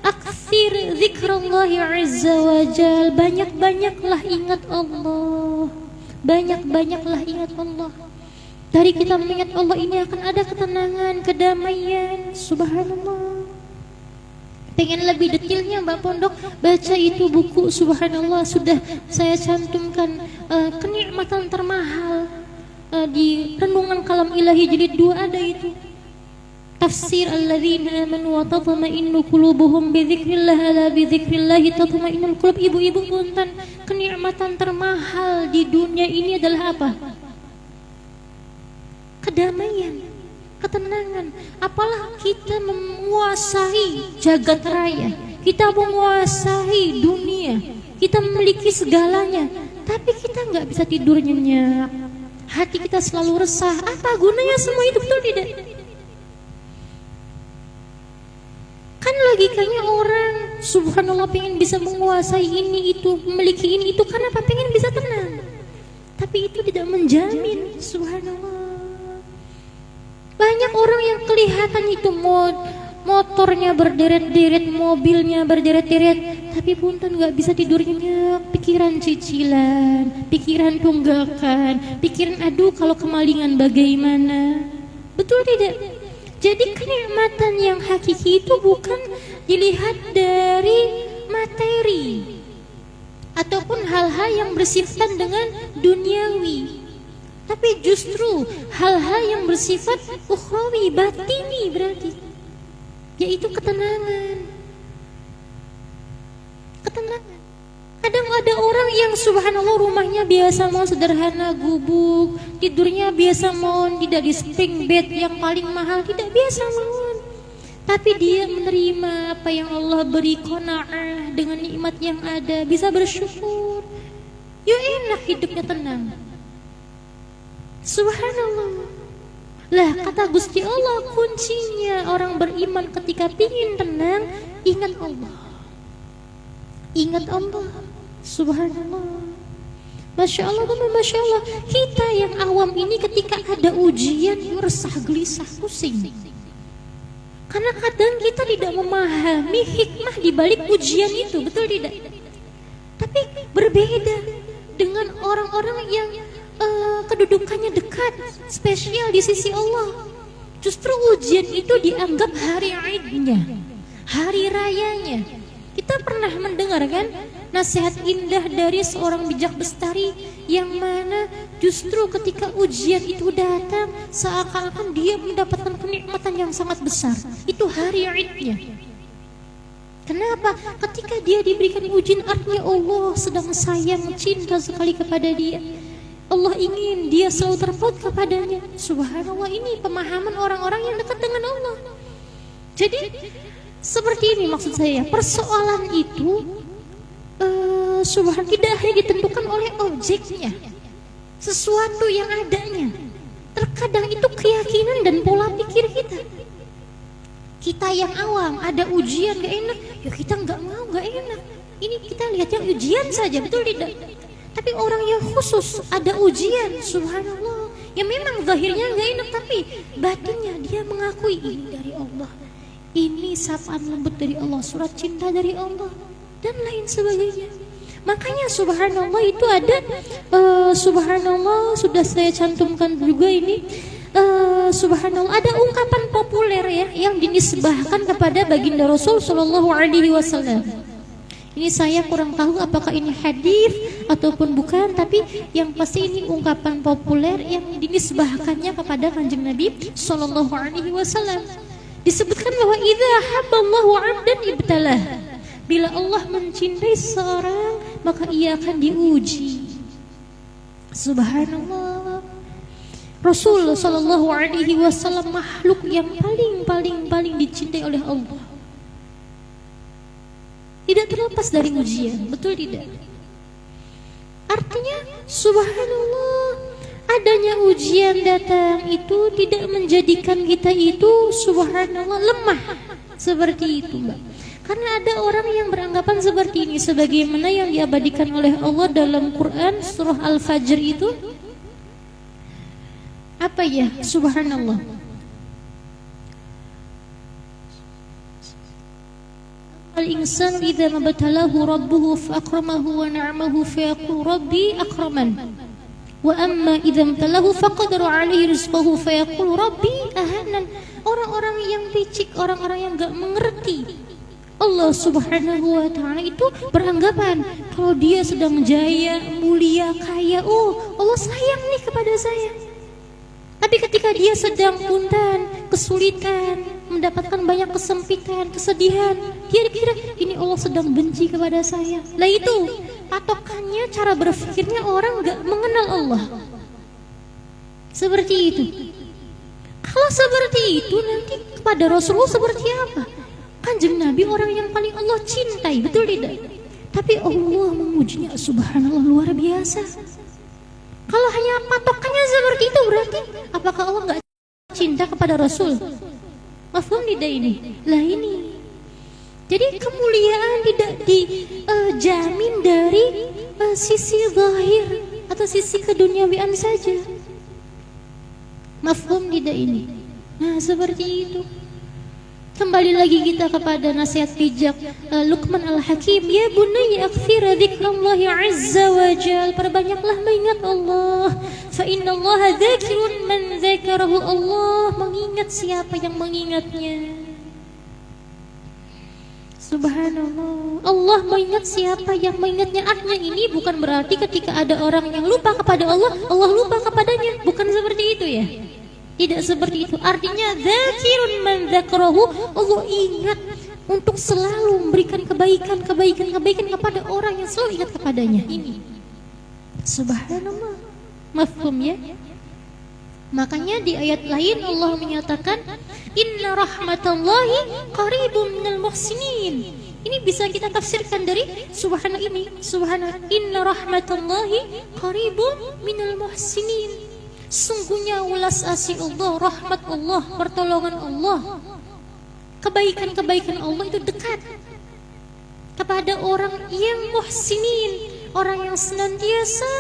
aktsir zikrallahi azza wa jal, banyak-banyaklah ingat Allah, banyak-banyaklah ingat Allah. Dari kita mengingat Allah ini akan ada ketenangan, kedamaian. Subhanallah. Pengen lebih detailnya Mbak Pondok, baca itu buku, subhanallah, sudah saya cantumkan kenikmatan termahal di Renungan Kalam Ilahi jilid 2 ada itu. Tafsir alladzina amanu wa tatma'innu qulubuhum bi dzikrillah, ala bi dzikrillah tatma'innul qulub. Ibu-ibu punten, kenikmatan termahal di dunia ini adalah apa? Kedamaian, ketenangan. Apalah kita menguasai jagat raya, kita menguasai dunia, kita memiliki segalanya, tapi kita nggak bisa tidur nyenyak, hati kita selalu resah. Apa gunanya semua itu, betul tidak? Kan logikanya orang subhanallah pengen bisa menguasai ini itu, memiliki ini itu, karena apa? Pengen bisa tenang. Tapi itu tidak menjamin, subhanallah. Banyak orang yang kelihatan itu motornya berderet-deret, mobilnya berderet-deret, tapi punten nggak bisa tidur nyenyak. Pikiran cicilan, pikiran tunggakan, pikiran aduh kalau kemalingan bagaimana, betul tidak? Jadi kenikmatan yang hakiki itu bukan dilihat dari materi ataupun hal-hal yang bersifat dengan duniawi, tapi justru hal-hal yang bersifat ukhrawi, batini berarti, yaitu ketenangan. Ketenangan. Kadang ada orang yang subhanallah rumahnya biasa mau sederhana, gubuk, tidurnya biasa mau tidak di spring bed yang paling mahal, tidak biasa mau. Tapi dia menerima apa yang Allah beri, qanaah dengan nikmat yang ada, bisa bersyukur. Ya enak hidupnya, tenang. Subhanallah. Lah kata Gusti Allah, kuncinya orang beriman ketika pingin tenang, ingat Allah. Ingat Allah. Subhanallah. Masya Allah, Masya Allah. Kita yang awam ini ketika ada ujian resah, gelisah, pusing. Karena kadang kita tidak memahami hikmah di balik ujian itu, betul tidak? Tapi berbeda dengan orang-orang yang kedudukannya dekat, spesial di sisi Allah. Justru ujian itu dianggap hari Idnya, hari rayanya. Kita pernah mendengar kan nasihat indah dari seorang bijak bestari yang mana justru ketika ujian itu datang seakan-akan dia mendapatkan kenikmatan yang sangat besar. Itu hari Idnya. Kenapa? Ketika dia diberikan ujian, artinya Allah sedang sayang, cinta sekali kepada dia. Allah ingin dia selalu terpaut kepadanya. Subhanallah, ini pemahaman orang-orang yang dekat dengan Allah. Jadi seperti ini maksud saya, persoalan itu subhanallah tidak hanya ditentukan oleh objeknya, sesuatu yang adanya. Terkadang itu keyakinan dan pola pikir kita. Kita yang awam, ada ujian gak enak, ya kita gak mau, gak enak. Ini kita lihat yang ujian saja, betul tidak? Tapi orang yang khusus ada ujian, subhanallah, ya memang zahirnya gak enak, tapi batinnya dia mengakui ini dari Allah, ini sapaan lembut dari Allah, surat cinta dari Allah, dan lain sebagainya. Makanya subhanallah itu ada subhanallah, sudah saya cantumkan juga ini, subhanallah ada ungkapan populer ya yang dinisbahkan kepada baginda Rasul sallallahu alaihi wasallam. Ini saya kurang tahu apakah ini hadis ataupun bukan, tapi yang pasti ini ungkapan populer yang dinisbahkannya kepada Kanjeng Nabi sallallahu alaihi wasallam. Disebutkan bahwa idza habballahu 'abdan ibtalah. Bila Allah mencintai seseorang, maka ia akan diuji. Subhanallah. Rasul sallallahu alaihi wasallam makhluk yang paling dicintai oleh Allah. Tidak terlepas dari ujian, betul tidak? Artinya subhanallah, adanya ujian datang itu tidak menjadikan kita itu subhanallah lemah seperti itu, Mbak. Karena ada orang yang beranggapan seperti ini, sebagaimana yang diabadikan oleh Allah dalam Quran surah Al-Fajr itu apa ya? Subhanallah. Al-insanu idza mabtalahu rabbuhu fa-akramahu wa na'amahu fa-yaqulu rabbi akraman. Wa amma idza mabtalahu faqadara 'alaihi rizqahu fa-yaqulu rabbi ahanan. Orang-orang yang licik, orang-orang yang enggak mengerti Allah subhanahu wa ta'ala itu beranggapan kalau dia sedang jaya, mulia, kaya, oh Allah sayang nih kepada saya. Tapi ketika dia sedang puntan, kesulitan, mendapatkan banyak kesempitan, kesedihan, dia kira ini Allah sedang benci kepada saya. Lah itu patokannya, cara berpikirnya orang gak mengenal Allah. Seperti itu. Kalau seperti itu nanti kepada Rasulullah seperti apa? Kanjeng Nabi orang yang paling Allah cintai, betul tidak? Tapi Allah memujinya subhanallah luar biasa. Kalau hanya patokannya seperti itu, berarti apakah Allah gak cinta kepada Rasul? Mafhum tidak ini? Lah ini. Jadi kemuliaan tidak dijamin dari sisi zahir atau sisi keduniawian saja. Mafhum tidak ini? Nah seperti itu. Kembali lagi kita kepada nasihat bijak Luqman Al-Hakim. Ya bunayya akthira dzikrallahi azza wa jal. Perbanyaklah mengingat Allah. Fa inna Allah dzakirun man dzakarahu. Allah mengingat siapa yang mengingatnya. Subhanallah. Allah mengingat siapa yang mengingatnya. Artinya ini bukan berarti ketika ada orang yang lupa kepada Allah, Allah lupa kepadanya. Bukan seperti itu ya. Tidak seperti itu. Artinya dzakirun man dzakarahu, Allah ingat untuk selalu memberikan kebaikan kepada orang yang selalu ingat kepadanya. Ini subhanallah. Mafhum ya? Makanya di ayat lain Allah menyatakan inna rahmatallahi qaribun minal muhsinin. Ini bisa kita tafsirkan dari subhana ini. Subhana inna rahmatallahi qaribun minal muhsinin. Sungguhnya welas asih Allah, rahmat Allah, pertolongan Allah, kebaikan-kebaikan Allah itu dekat kepada orang yang muhsinin, orang yang senantiasa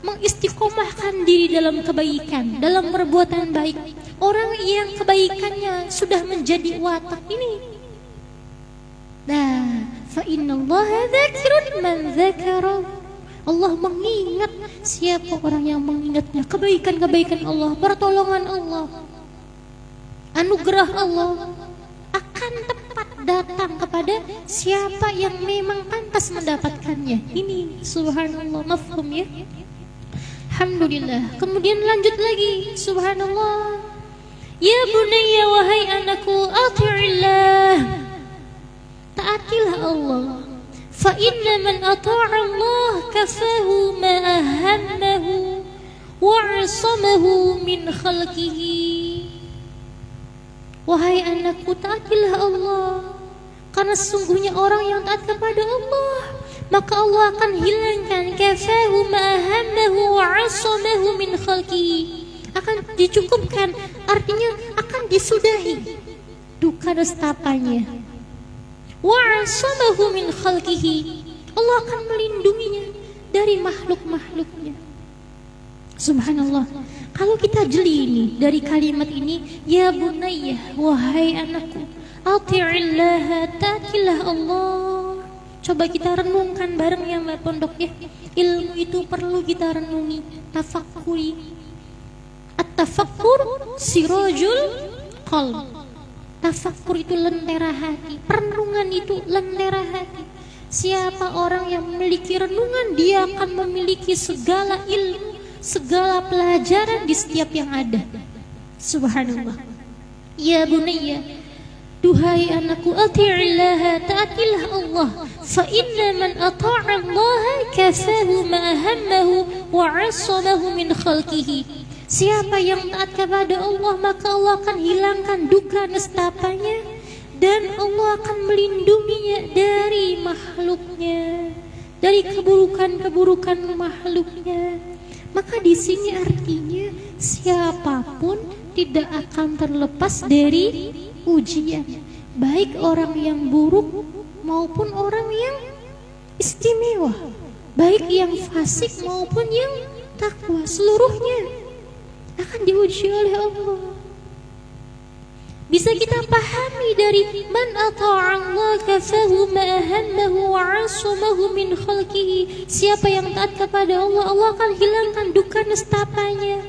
mengistiqomahkan diri dalam kebaikan, dalam perbuatan baik, orang yang kebaikannya sudah menjadi watak ini. Nah, fa innallaha dzakirun man dzakara. Allah mengingat siapa orang yang mengingatnya, kebaikan-kebaikan Allah, pertolongan Allah, anugerah Allah akan tepat datang kepada siapa yang memang pantas mendapatkannya. Ini subhanallah. Mafhum ya? Alhamdulillah. Kemudian lanjut lagi, subhanallah. Ya bunayya, wahai anakku, ati'illah, taatilah Allah. Fa inna man ata'a Allah kafahu ma ahammahu wa 'asamahu min khalqihi. Wahai anakku, taatilah Allah, karena sesungguhnya orang yang taat kepada Allah, maka Allah akan hilangkan kafahu ma ahammahu wa 'asamahu min khalqihi, akan dicukupkan, artinya akan disudahi duka nestapanya. Wa'asamahu min khalqihi, Allah akan melindunginya dari makhluk-makhluknya. Subhanallah. Kalau kita jeli ini dari kalimat ini, ya bunayya, wahai anakku, ati'illah, taatilah Allah. Coba kita renungkan bareng ya Mbak Pondok ya. Ilmu itu perlu kita renungi, tafakkuri. At-tafakkur sirajul qalb. Tafakkur itu lentera hati, perenungan itu lentera hati. Siapa orang yang memiliki renungan, dia akan memiliki segala ilmu, segala pelajaran di setiap yang ada. Subhanallah. Ya bunayya, duhai anakku, ati'illaha, taatilah Allah. Fa inna man ata'allaha kafahu ma ahammahu wa 'asamahu min khalqihi. Siapa yang taat kepada Allah, maka Allah akan hilangkan duka nestapanya dan Allah akan melindunginya dari makhluknya, dari keburukan-keburukan makhluknya. Maka di sini artinya siapapun tidak akan terlepas dari ujian, baik orang yang buruk maupun orang yang istimewa, baik yang fasik maupun yang takwa, seluruhnya akan diuji oleh Allah. Bisa kita pahami dari man ata'allah kafahu ma ahammahu wa 'asamahu min khalqihi. Siapa yang taat kepada Allah, Allah akan hilangkan duka nestapanya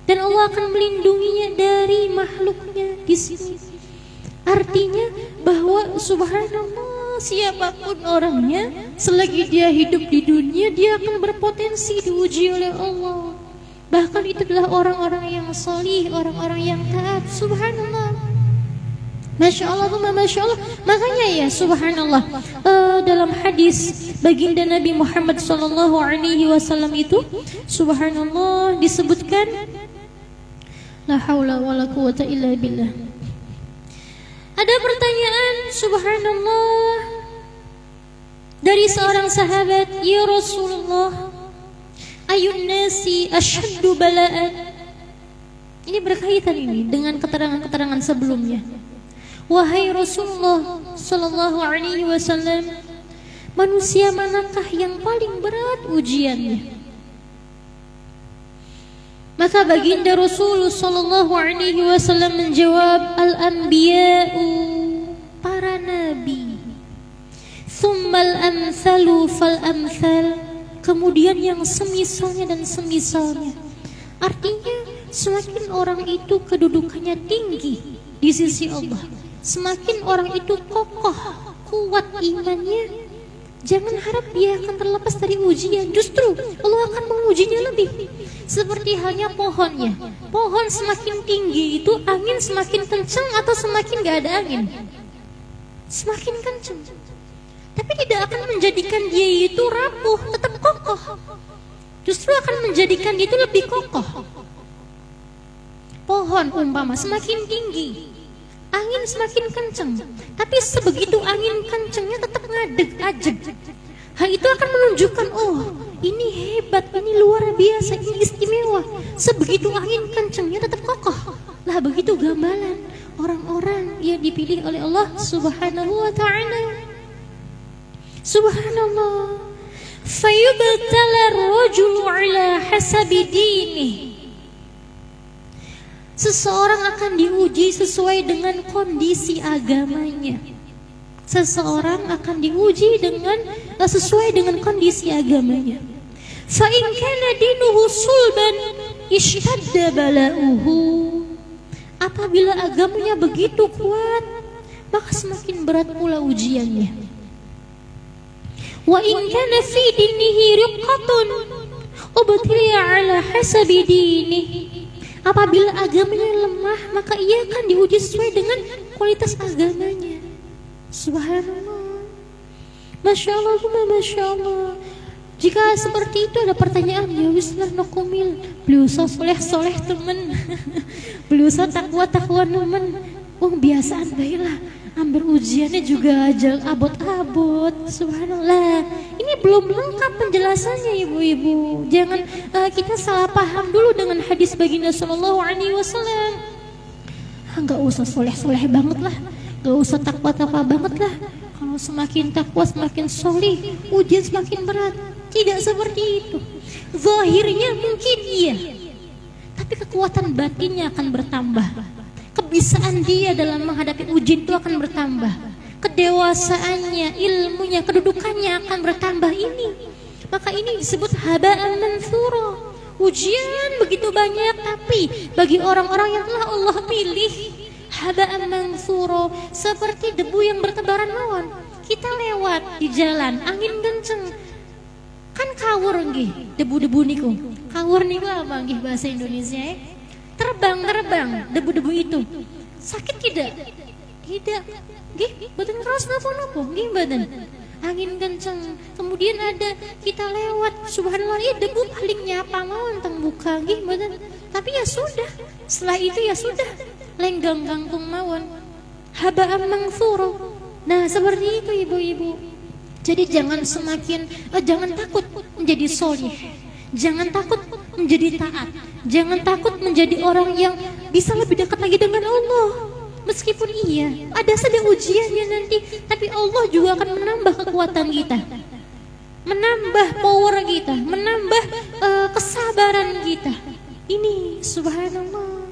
dan Allah akan melindunginya dari makhluknya. Di sini artinya bahwa subhanallah, siapapun orangnya, selagi dia hidup di dunia, dia akan berpotensi diuji oleh Allah. Bahkan itu adalah orang-orang yang salih, orang-orang yang taat. Subhanallah, Masya Allah, Masya Allah. Makanya ya subhanallah, dalam hadis baginda Nabi Muhammad SAW itu subhanallah disebutkan, la haula wa la quwata illa billah. Ada pertanyaan subhanallah dari seorang sahabat, ya Rasulullah, ayun nasi asyaddu bala'an. Ini berkaitan ini dengan keterangan-keterangan sebelumnya. Wahai Rasulullah sallallahu alaihi wasallam, manusia manakah yang paling berat ujiannya? Maka baginda Rasulullah sallallahu alaihi wasallam menjawab, al-anbiya'u, para nabi, tsummal amsalu fal amsal, kemudian yang semisalnya dan semisalnya. Artinya semakin orang itu kedudukannya tinggi di sisi Allah, semakin orang itu kokoh, kuat imannya, jangan harap dia akan terlepas dari ujian. Justru Allah akan mengujinya lebih. Seperti halnya pohonnya. Pohon semakin tinggi itu angin semakin kencang atau semakin gak ada angin? Semakin kencang. Tapi tidak akan menjadikan dia itu rapuh, tetap kokoh. Justru akan menjadikan dia itu lebih kokoh. Pohon umpama semakin tinggi, angin semakin kencang, tapi sebegitu angin kencangnya tetap ngadeg ajeg. Hal itu akan menunjukkan, oh ini hebat, ini luar biasa, ini istimewa. Sebegitu angin kencangnya tetap kokoh. Lah begitu gambaran orang-orang yang dipilih oleh Allah Subhanahu wa ta'ala. Subhanallah. Fayubtala ar-rajulu ala hasabi dinih. Seseorang akan diuji sesuai dengan kondisi agamanya. Seseorang akan diuji dengan sesuai dengan kondisi agamanya. Fa in kana dinuhu sulban ishtadda bala'uhu. Apabila agamanya begitu kuat, maka semakin berat pula ujiannya. Wa in kana fi dinihi riqqatun ubtiliya ala hasabi dinihi. Apabila agamanya lemah, maka ia akan diuji sesuai dengan kualitas agamanya. Subhanallah. Masya Allah, Masya Allah. Jika seperti itu ada pertanyaan, ya wislah nokumil, beliau soleh temen, beliau takwa temen. Oh biasaan baiklah, ambil ujiannya juga aja abot-abot. Subhanallah. Ini belum lengkap penjelasannya ibu-ibu. Jangan kita salah paham dulu dengan hadis baginda sallallahu alaihi wasallam. Enggak usah soleh banget lah, enggak usah takwa banget lah. Kalau semakin takwa semakin soleh, ujian semakin berat. Tidak seperti itu. Zahirnya mungkin iya, tapi kekuatan batinnya akan bertambah. Kebiasaan dia dalam menghadapi ujian itu akan bertambah. Kedewasaannya, ilmunya, kedudukannya akan bertambah ini. Maka ini disebut haba'an mansura. Ujian begitu banyak, tapi bagi orang-orang yang telah Allah pilih, haba'an mansura, seperti debu yang bertebaran awan. kita lewat di jalan, angin kenceng, kan kawur nggih, debu-debu niku. Kawur niku apa nggih bahasa Indonesia ya? Terbang, debu-debu itu. Sakit tidak? Tidak. Nggih, mboten keras napa-napa, nggih mboten. Angin kenceng, kemudian ada kita lewat, subhanallah, ya debu paling nyapa mawon teng muka nggih mboten. Tapi ya sudah, setelah itu ya sudah, lenggang kangkung mawon. Haba'an mangsura. Nah, seperti itu ibu-ibu. Jadi jangan jangan takut menjadi solih, jangan takut menjadi taat, jangan takut menjadi orang yang bisa lebih dekat lagi dengan Allah. Meskipun iya, ada saja ujiannya nanti, tapi Allah juga akan menambah kekuatan kita, menambah power kita, menambah kesabaran kita. Ini subhanallah.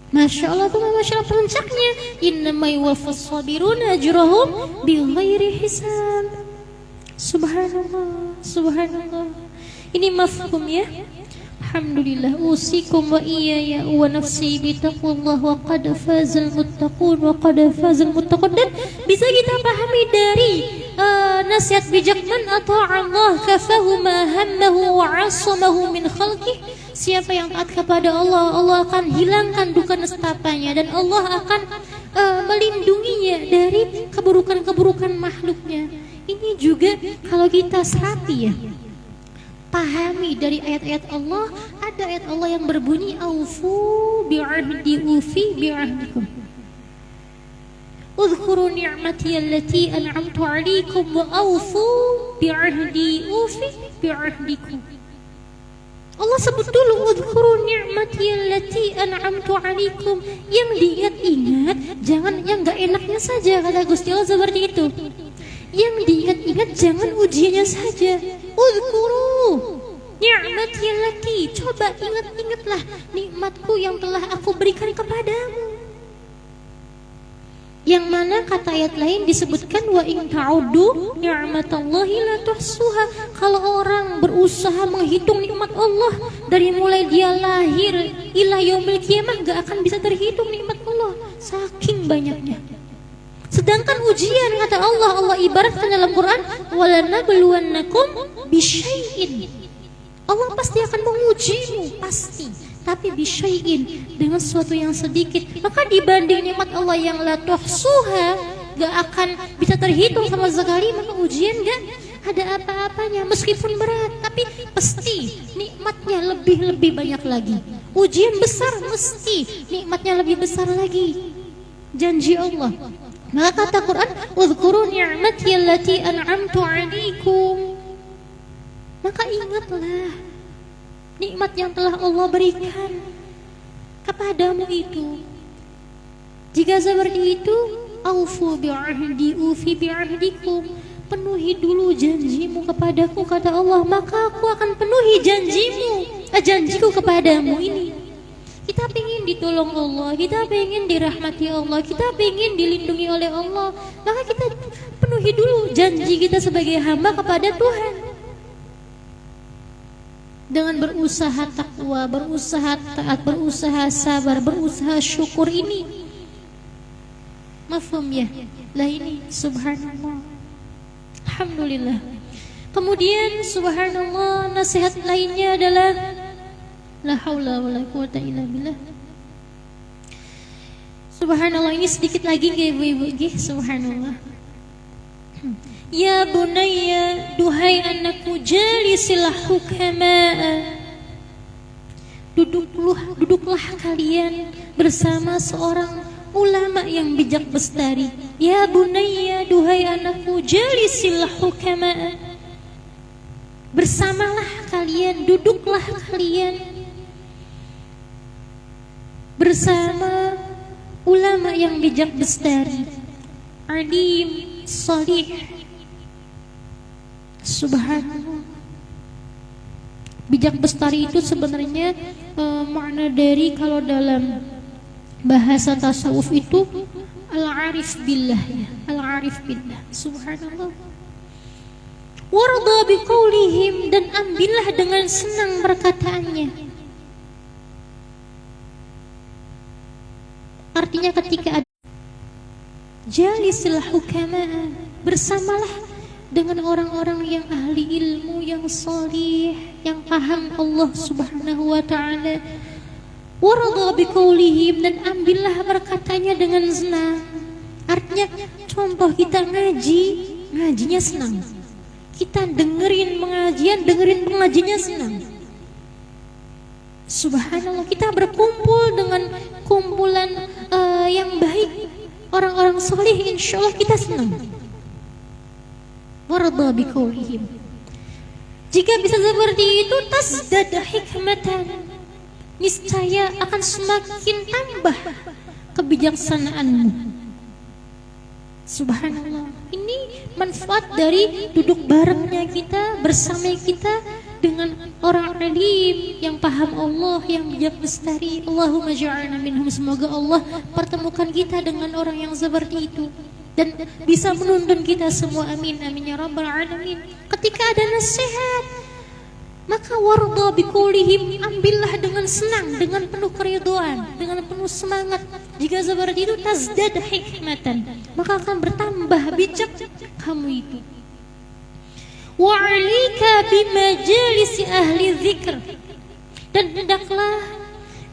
Masya Allah, Masya Allah, puncaknya innama yuwaffas sabiruna ajrahum bighairi hisab. Subhanallah, subhanallah. Ini mafhum ya. Alhamdulillah, usikum wa iyaya wa nafsi bitaqwallah wa qad fazal muttaqun wa qad fazal muttaqun. Dan bisa kita pahami dari nasihat bijak, man ata'a Allah kafahu ma hammahu wa 'asamahu min khalqihi. Siapa yang taat kepada Allah, Allah akan hilangkan duka nestapanya dan Allah akan melindunginya dari keburukan-keburukan makhluknya. Ini juga kalau kita serati ya, pahami dari ayat-ayat Allah. Ada ayat Allah yang berbunyi aufu bi'ahdi ufi bi'ahdikum, udhkuru ni'mati allati an'amtu 'alaikum wa aufu bi'ahdi ufi bi'ahdikum. Allah sebut dulu udhkuru ni'mati allati an'amtu 'alaikum, yang diingat-ingat, jangan yang enggak enaknya saja, kata Gusti Allah seperti itu. Yang diingat-ingat jangan ujiannya saja. Udhkuru ni'mati allati, coba ingat-ingatlah nikmatku yang telah aku berikan kepadamu. Yang mana kata ayat lain disebutkan wa in ta'uddu ni'matallahi la tuhsuha. Kalau orang berusaha menghitung nikmat Allah dari mulai dia lahir ila yaumil qiyamah, gak akan bisa terhitung nikmat Allah, saking banyaknya. Sedangkan ujian, kata Allah ibaratkan dalam Quran, walanabluwannakum bisyai'in. Allah pasti akan mengujimu, pasti, tapi bisyai'in, dengan sesuatu yang sedikit. Maka dibanding nikmat Allah yang la tuhsuha, gak akan bisa terhitung sama sekali, maka ujian gak ada apa-apanya. Meskipun berat, tapi pasti nikmatnya lebih banyak lagi. Ujian besar, mesti nikmatnya lebih besar lagi. Janji Allah. Maka kata Quran, udhkuru ni'mati allati an'amtu 'alaikum. Maka ingatlah nikmat yang telah Allah berikan kepadamu itu. Jika seperti itu, aufu bi'ahdi ufi bi'ahdikum, penuhi dulu janjimu kepadaku, kata Allah, maka aku akan penuhi janjiku kepadamu. Ini kita pengen ditolong Allah, kita pengen dirahmati Allah, kita pengen dilindungi oleh Allah, maka kita penuhi dulu janji kita sebagai hamba kepada Tuhan dengan berusaha takwa, berusaha taat, berusaha sabar, berusaha syukur. Ini mafhum ya? Lah ini subhanallah, alhamdulillah. Kemudian subhanallah, nasihat lainnya adalah la haula wala quwata illa billah. Subhanallah, ini sedikit lagi nggih ibu-ibu nggih, subhanallah. Ya bunayya, duhai anakku, jalisil hukama, duduklah kalian bersama seorang ulama yang bijak bestari. Ya bunayya, duhai anakku, jalisil hukama, bersamalah kalian, duduklah kalian bersama ulama yang bijak bestari, alim, salih. Subhanallah, bijak bestari itu sebenarnya makna dari, kalau dalam bahasa tasawuf itu al-arif billah ya, al-arif billah. Subhanallah. Warda biqaulihim, dan ambillah dengan senang perkataannya. Artinya ketika ada jalisil hukama, bersamalah dengan orang-orang yang ahli ilmu, yang sholih, yang paham Allah Subhanahu wa taala. Waradha biqaulihim, dan ambillah berkatanya dengan senang. Artinya contoh kita ngajinya senang. Kita dengerin pengajiannya senang. Subhanallah, kita berkumpul dengan kumpulan yang baik, orang-orang soleh, insya Allah kita senang. Waradha biqaulihim. Jika bisa seperti itu, tasdad hikmatan, niscaya akan semakin tambah kebijaksanaanmu. Subhanallah, ini manfaat dari duduk barengnya kita, bersama kita dengan orang alim yang paham Allah, yang bijak lestari. Allahumma ja'alna minhum. Semoga Allah pertemukan kita dengan orang yang seperti itu dan bisa menuntun kita semua. Amin amin ya rabbal alamin. Ketika ada nasihat, maka warda biqaulihim, ambillah dengan senang, dengan penuh keridhaan, dengan penuh semangat. Jika seperti itu, tazdad hikmatan, maka akan bertambah bijak kamu itu. Wa 'alika bimajalisi ahli dzikr, dan hendaklah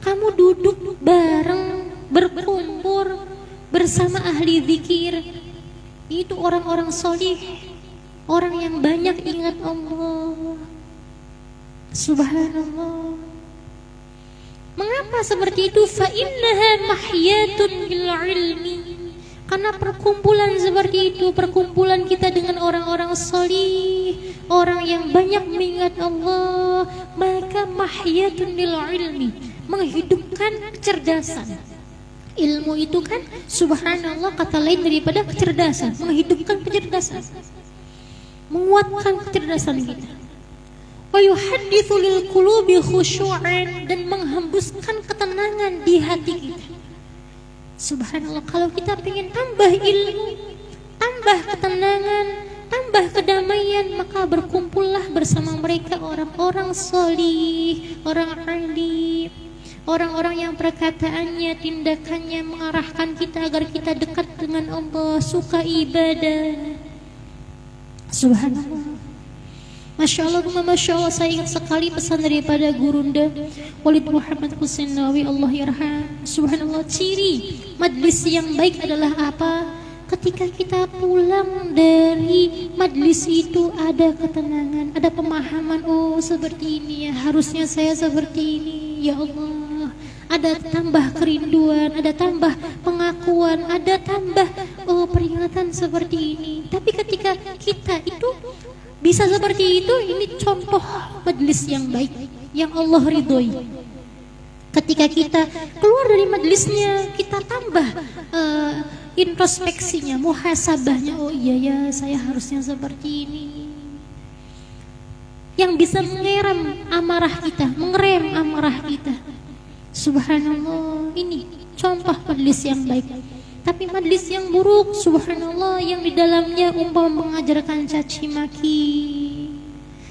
kamu duduk bareng, berkumpul bersama ahli zikir. Itu orang-orang sholih, orang yang banyak ingat Allah. Subhanallah. Mengapa seperti itu? Fa innaha mahyatun bil ilmi. Karena perkumpulan seperti itu, perkumpulan kita dengan orang-orang sholih, orang yang banyak mengingat Allah, maka mahyatun bil ilmi, menghidupkan kecerdasan. Ilmu itu kan subhanallah kata lain daripada kecerdasan, menghidupkan kecerdasan, menguatkan kecerdasan kita. Wa yuhadditsu lil qulubi khusyu'an, dan menghembuskan ketenangan di hati kita. Subhanallah, kalau kita ingin tambah ilmu, tambah ketenangan, tambah kedamaian, maka berkumpullah bersama mereka orang-orang sholih, orang alim, orang-orang yang perkataannya, tindakannya mengarahkan kita agar kita dekat dengan Allah, suka ibadah. Subhanallah. Masya Allah, Masya Allah, saya ingat sekali pesan daripada Gurunda Walid Muhammad Husainawi, Allah yarham. Subhanallah, ciri majlis yang baik adalah apa? Ketika kita pulang dari majlis itu ada ketenangan, ada pemahaman, oh seperti ini ya, harusnya saya seperti ini, ya Allah. Ada tambah kerinduan, ada tambah pengakuan, ada tambah peringatan seperti ini. Tapi ketika kita itu bisa seperti itu, ini contoh majlis yang baik, yang Allah ridhoi. Ketika kita keluar dari majlisnya, kita tambah introspeksinya, muhasabahnya. Oh iya ya, saya harusnya seperti ini. Yang bisa mengerem amarah kita. Subhanallah, ini contoh majlis yang baik. Tapi majlis yang buruk, subhanallah, yang di dalamnya umpama mengajarkan caci maki,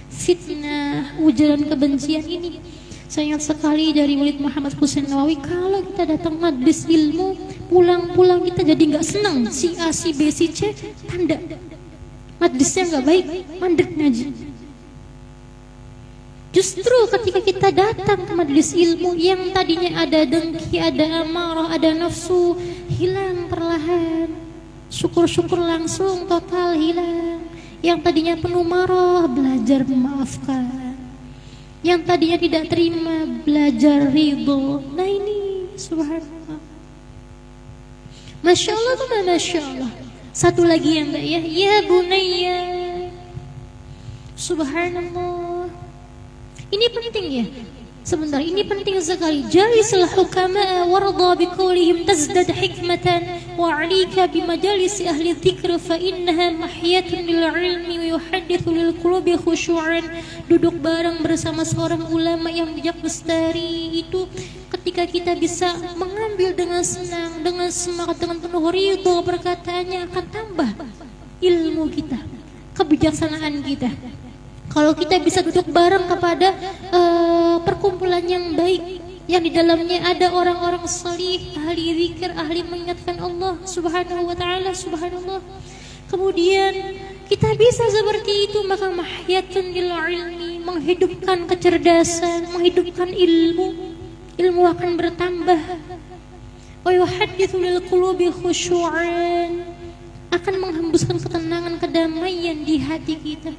fitnah, ujaran kebencian, ini saya ingat sekali dari Walid Muhammad Husainawi. Kalau kita datang majlis ilmu, pulang-pulang kita jadi nggak senang, si A, si B, si C, tanda majlisnya nggak baik, mandek ngaji. Justru ketika kita datang ke majlis ilmu, yang tadinya ada dengki, ada amarah, ada nafsu, hilang perlahan. Syukur-syukur langsung total hilang. Yang tadinya penuh marah, belajar memaafkan. Yang tadinya tidak terima, belajar ridho. Nah ini subhanallah. Masya Allah, Masya Allah. Satu lagi yang mbak ya, ya bunayya. Subhanallah. Ini penting ya. Sebentar, ini penting sekali. Jalisul hukama warda biqaulihim tazdad hikmatan wa 'alika bimajalisi ahli dzikr fa innaha mahyatun lil ilmi wa yuhadditsu lil qulubi khusyu'an. Duduk bareng bersama seorang ulama yang bijak lestari itu, ketika kita bisa mengambil dengan senang, dengan semangat, dengan penuh ridho, perkataannya akan tambah ilmu kita, kebijaksanaan kita. Kalau kita bisa duduk bareng kepada perkumpulan yang baik, yang di dalamnya ada orang-orang salih, ahli zikir, ahli mengingatkan Allah Subhanahu wa taala, subhanallah. Kemudian kita bisa seperti itu, maka mahyatun lil ilmi, menghidupkan kecerdasan, menghidupkan ilmu. Ilmu akan bertambah. Wa yuhadditsu lil qulubi khusyu'an, akan menghembuskan ketenangan, kedamaian di hati kita.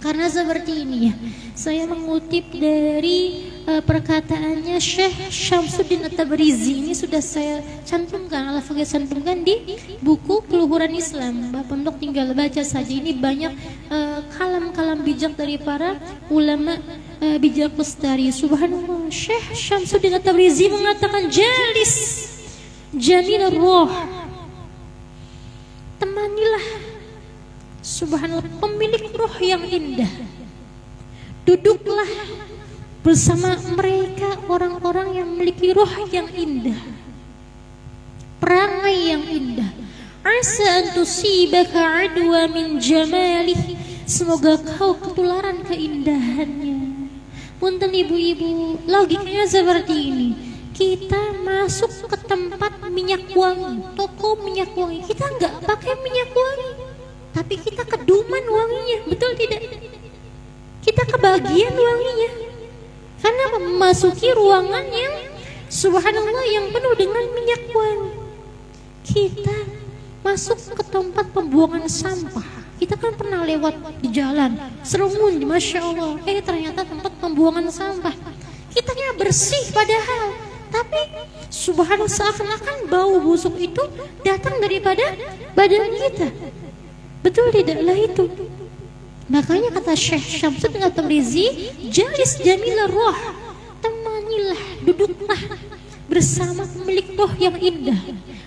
Karena seperti ini ya, saya mengutip dari perkataannya Syekh Syamsuddin At-Tabrizi. Ini sudah saya cantumkan, al-Faqih cantumkan di buku Keluhuran Islam. Bapak Pondok tinggal baca saja. Ini banyak kalam-kalam bijak dari para ulama bijak lestari. Subhanallah, Syekh Syamsuddin At-Tabrizi mengatakan, jalis jamil ruh, temanilah, subhanallah, pemilik roh yang indah. Duduklah bersama mereka, orang-orang yang memiliki roh yang indah, perangai yang indah. Asa an tusibaka adwa min jamalih, semoga kau ketularan keindahannya. Punten ibu-ibu, logikanya seperti ini. Kita masuk ke tempat minyak wangi, toko minyak wangi, kita nggak pakai minyak wangi, tapi kita keduman wanginya, betul tidak? Kita kebagian wanginya. Karena memasuki ruangan yang subhanallah yang penuh dengan minyak wangi. Kita masuk ke tempat pembuangan sampah. Kita kan pernah lewat di jalan, serumun, masya Allah. Ternyata tempat pembuangan sampah. Kitanya bersih padahal, tapi subhanallah seakan-akan bau busuk itu datang daripada badan kita. Betul tidaklah itu? Makanya kata Syekh Syamsuddin At-Tabrizi, jalis jamilah roh, temanilah, duduklah bersama pemilik roh yang indah.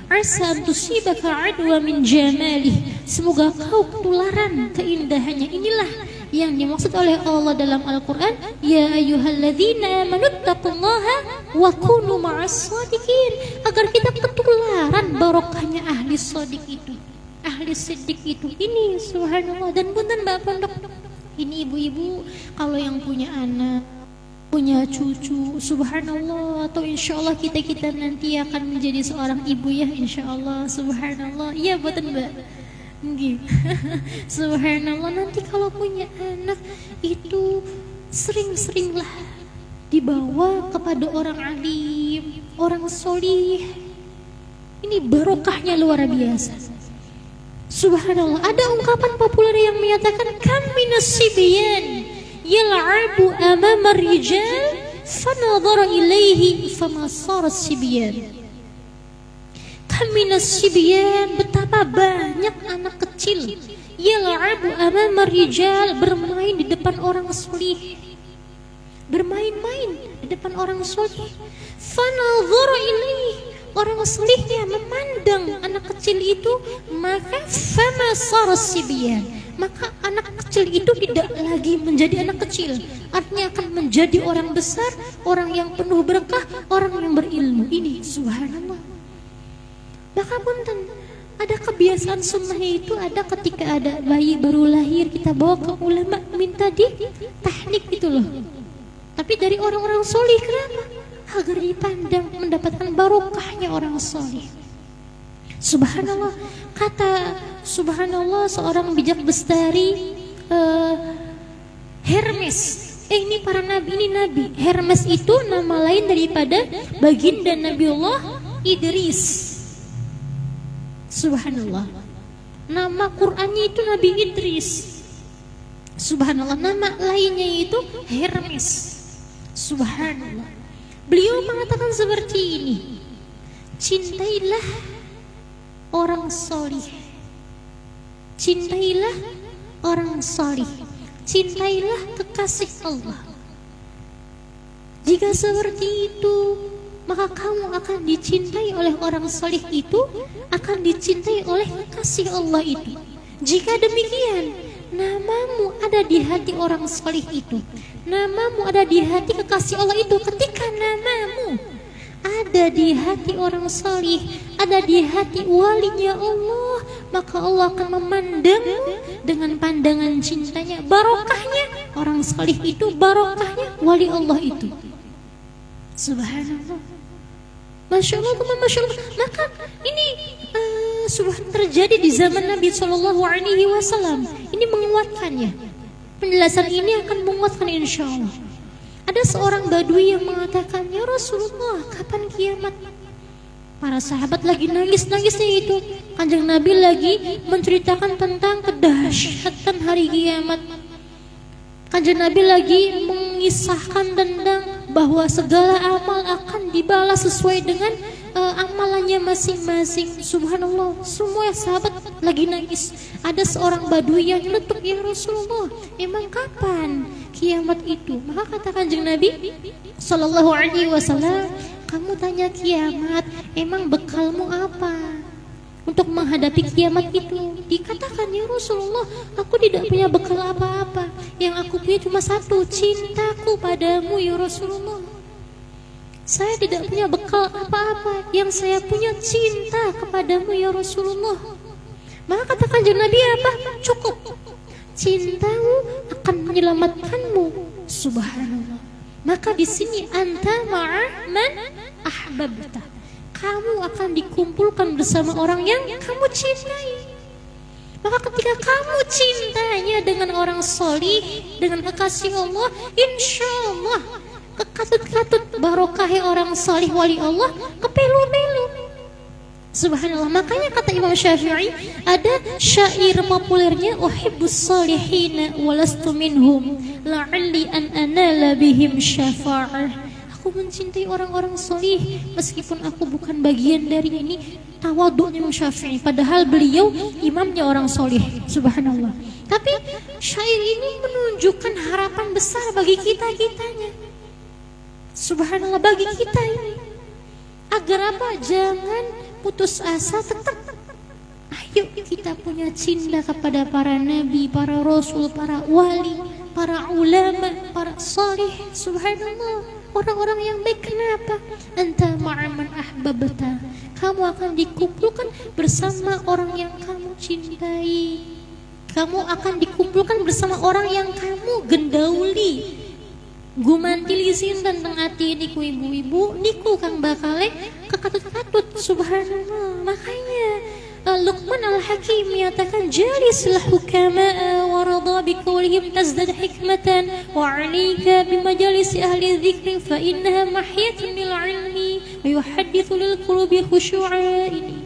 Asa an tusibaka adwa min jamalih, semoga kau ketularan keindahannya. Inilah yang dimaksud oleh Allah dalam Al-Quran, ya ayyuhalladzina amanu taqullaha wa kunu ma'as shadiqin, agar kita ketularan barokahnya ahli shadiq itu, ahli siddiq itu. Ini subhanallah. Dan punten Mbak Pondok, ini ibu-ibu kalau yang punya anak, punya cucu, subhanallah, atau insyaallah kita nanti akan menjadi seorang ibu ya, insyaallah, subhanallah. Iya buatan Mbak. Subhanallah, nanti kalau punya anak itu sering-seringlah dibawa kepada orang alim, orang solih. Ini barokahnya luar biasa. Subhanallah, ada ungkapan populer yang menyatakan, kam minas sibyan yal'abu amama rijal fanadhara ilaihi famasara sibyan. Kam minas sibyan, betapa banyak anak kecil yal'abu amama rijal, bermain di depan orang solih, bermain-main di depan orang solih. Fanadhara ilaihi, orang solihnya memandang anak kecil itu, maka famasara sibyan, maka anak kecil itu tidak lagi menjadi anak kecil, artinya akan menjadi orang besar, orang yang penuh berkah, orang yang berilmu. Ini subhanallah. Maka punten, ada kebiasaan sunnahnya itu, ada ketika ada bayi baru lahir kita bawa ke ulama, minta di tahnik itu loh, tapi dari orang-orang solih. Kenapa? Agar dipandang mendapatkan barokahnya orang soleh. Subhanallah, kata subhanallah seorang bijak bestari, Hermes, ini para nabi, ini nabi. Hermes itu nama lain daripada baginda Nabiullah Idris. Subhanallah, nama Qur'annya itu Nabi Idris. Subhanallah, nama lainnya itu Hermes. Subhanallah. Beliau mengatakan seperti ini, cintailah orang solih, cintailah orang solih, cintailah kekasih Allah. Jika seperti itu, maka kamu akan dicintai oleh orang solih itu, akan dicintai oleh kekasih Allah itu. Jika demikian, namamu ada di hati orang solih itu, namamu ada di hati kekasih Allah itu. Ketika namamu ada di hati orang salih, ada di hati walinya Allah, maka Allah akan memandangmu dengan pandangan cintanya. Barokahnya orang salih itu, barokahnya wali Allah itu. Subhanallah, masya Allah, masya Allah. Maka ini sudah terjadi di zaman Nabi Shallallahu Alaihi Wasallam. Ini menguatkannya. Penjelasan ini akan menguatkan insya Allah. Ada seorang badui yang mengatakan, ya Rasulullah, kapan kiamat? Para sahabat lagi nangis-nangisnya itu. Kanjeng Nabi lagi menceritakan tentang kedahsyatan hari kiamat. Kanjeng Nabi lagi mengisahkan tentang bahwa segala amal akan dibalas sesuai dengan amalannya masing-masing. Subhanallah, semua sahabat lagi nangis. Ada seorang badui yang nyeletuk, ya Rasulullah, emang kapan kiamat itu? Maka kata Kanjeng Nabi Sallallahu Alaihi Wasallam, kamu tanya kiamat, emang bekalmu apa untuk menghadapi kiamat itu? Dikatakan, ya Rasulullah, aku tidak punya bekal apa-apa. Yang aku punya cuma satu, cintaku padamu ya Rasulullah. Saya tidak punya bekal apa-apa. Yang saya punya cinta kepadamu ya Rasulullah. Maka katakan Nabi apa? Cukup. Cintamu akan menyelamatkanmu. Subhanallah. Maka di sini anta ma'a man ahbabta. Kamu akan dikumpulkan bersama orang yang kamu cintai. Maka ketika kamu cintanya dengan orang solih, dengan kekasih Allah, insya Allah kekatut-katut barokahnya orang solih wali Allah kepelu-pelu. Subhanallah. Makanya kata Imam Syafi'i, ada syair populernya, uhibbus solihina walastu minhum la'alli an anala bihim syafa'ah. Aku mencintai orang-orang solih meskipun aku bukan bagian dari ini. Tawadhu'nya Imam Syafi'i, padahal beliau imamnya orang solih. Subhanallah. Tapi syair ini menunjukkan harapan besar bagi kita-kitanya. Subhanallah, bagi kita ini. Agar apa? Jangan putus asa, tetap ayo kita punya cinta kepada para nabi, para rasul, para wali, para ulama, para solih. Subhanallah, orang-orang yang baik. Kenapa? Anta ma'aman ahbabta. Kamu akan dikumpulkan bersama orang yang kamu cintai. Kamu akan dikumpulkan bersama orang yang kamu gendauli. Gumantili sinten teng ati niku ibu-ibu, niku kang bakale kekatut-katut. Subhanallah. Makanya Luqman Al-Hakim menyatakan, jalislah hukama'a wa radha biqaulihim tazdad hikmatan wa 'alaika bimajalisi ahli dzikri fa innaha mahyatun lil 'ilmi wa yuhaddithu lil qulubi khushu'a. Ini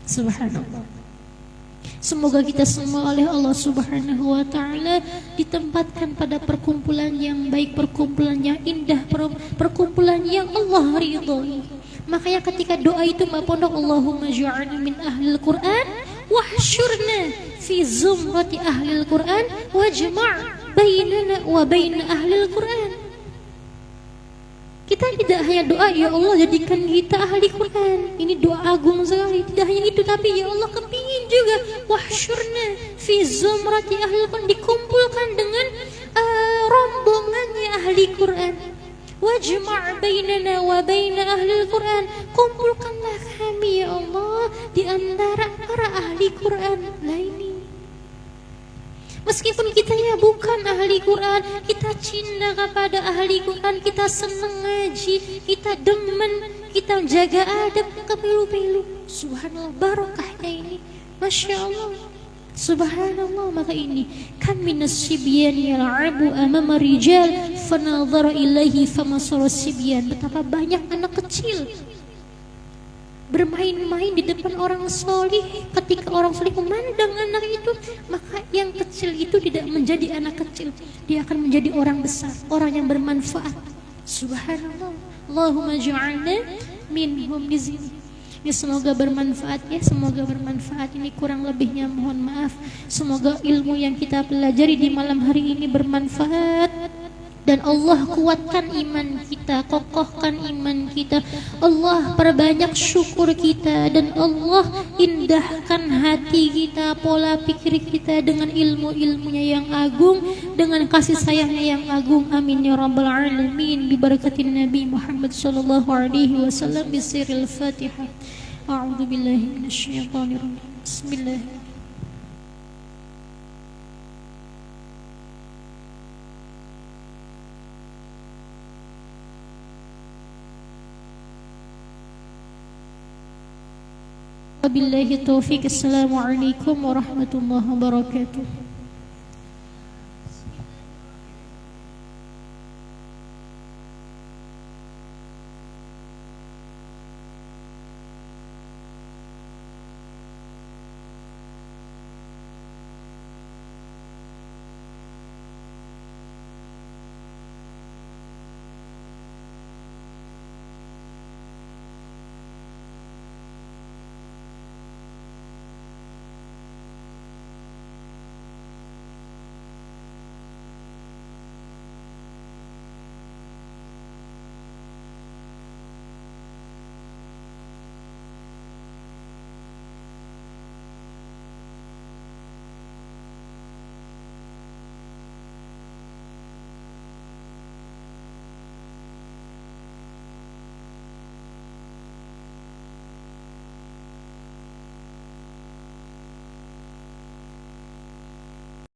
subhanallah. Semoga kita semua oleh Allah Subhanahu wa taala ditempatkan pada perkumpulan yang baik, perkumpulan yang indah, perkumpulan yang Allah ridhoi. Makanya ketika doa itu Mbak Pondok, Allahumma ja'alni min ahlil Qur'an wahsyurna fi zumrati ahlil Qur'an wajma' bainana wa bain ahlil Qur'an. Kita tidak hanya doa, ya Allah jadikan kita ahli Quran. Ini doa agung sekali. Tidak hanya itu, tapi ya Allah kepingin juga wahsyurna fi zumrati ahli Quran, dikumpulkan dengan rombongannya ahli Quran. Wajma' bainana wa baina ahli Quran, kumpulkanlah kami ya Allah di antara para ahli Quran lainnya. Meskipun kitanya bukan ahli Quran, kita cinta kepada ahli Quran, kita senang ngaji, kita demen, kita jaga adab kepelu-pelu. Subhanallah, barokahnya ini, masya Allah. Subhanallah. Maka ini kam minas sibyan yal'abu amama rijal fanadhara ilaihi famasara sibyan. Betapa banyak anak kecil bermain-main di depan orang solih. Ketika orang solih memandang anak itu, maka yang kecil itu tidak menjadi anak kecil, dia akan menjadi orang besar, orang yang bermanfaat. Subhanallah. Allahumma ja'alna minhum bizini. Ini semoga bermanfaat ya, semoga bermanfaat. Ini kurang lebihnya mohon maaf. Semoga ilmu yang kita pelajari di malam hari ini bermanfaat. Dan Allah kuatkan iman kita, kokohkan iman kita. Allah perbanyak syukur kita, dan Allah indahkan hati kita, pola pikir kita dengan ilmu-ilmunya yang agung, dengan kasih sayangnya yang agung. Amin ya rabbal alamin. Bibarakatin Nabi Muhammad sallallahu alaihi wasallam. Bisiril Fatihah. A'udzu billahi minasyaitonir rajim. Bismillah. Wabillahi taufiq. Assalamualaikum warahmatullahi wabarakatuh.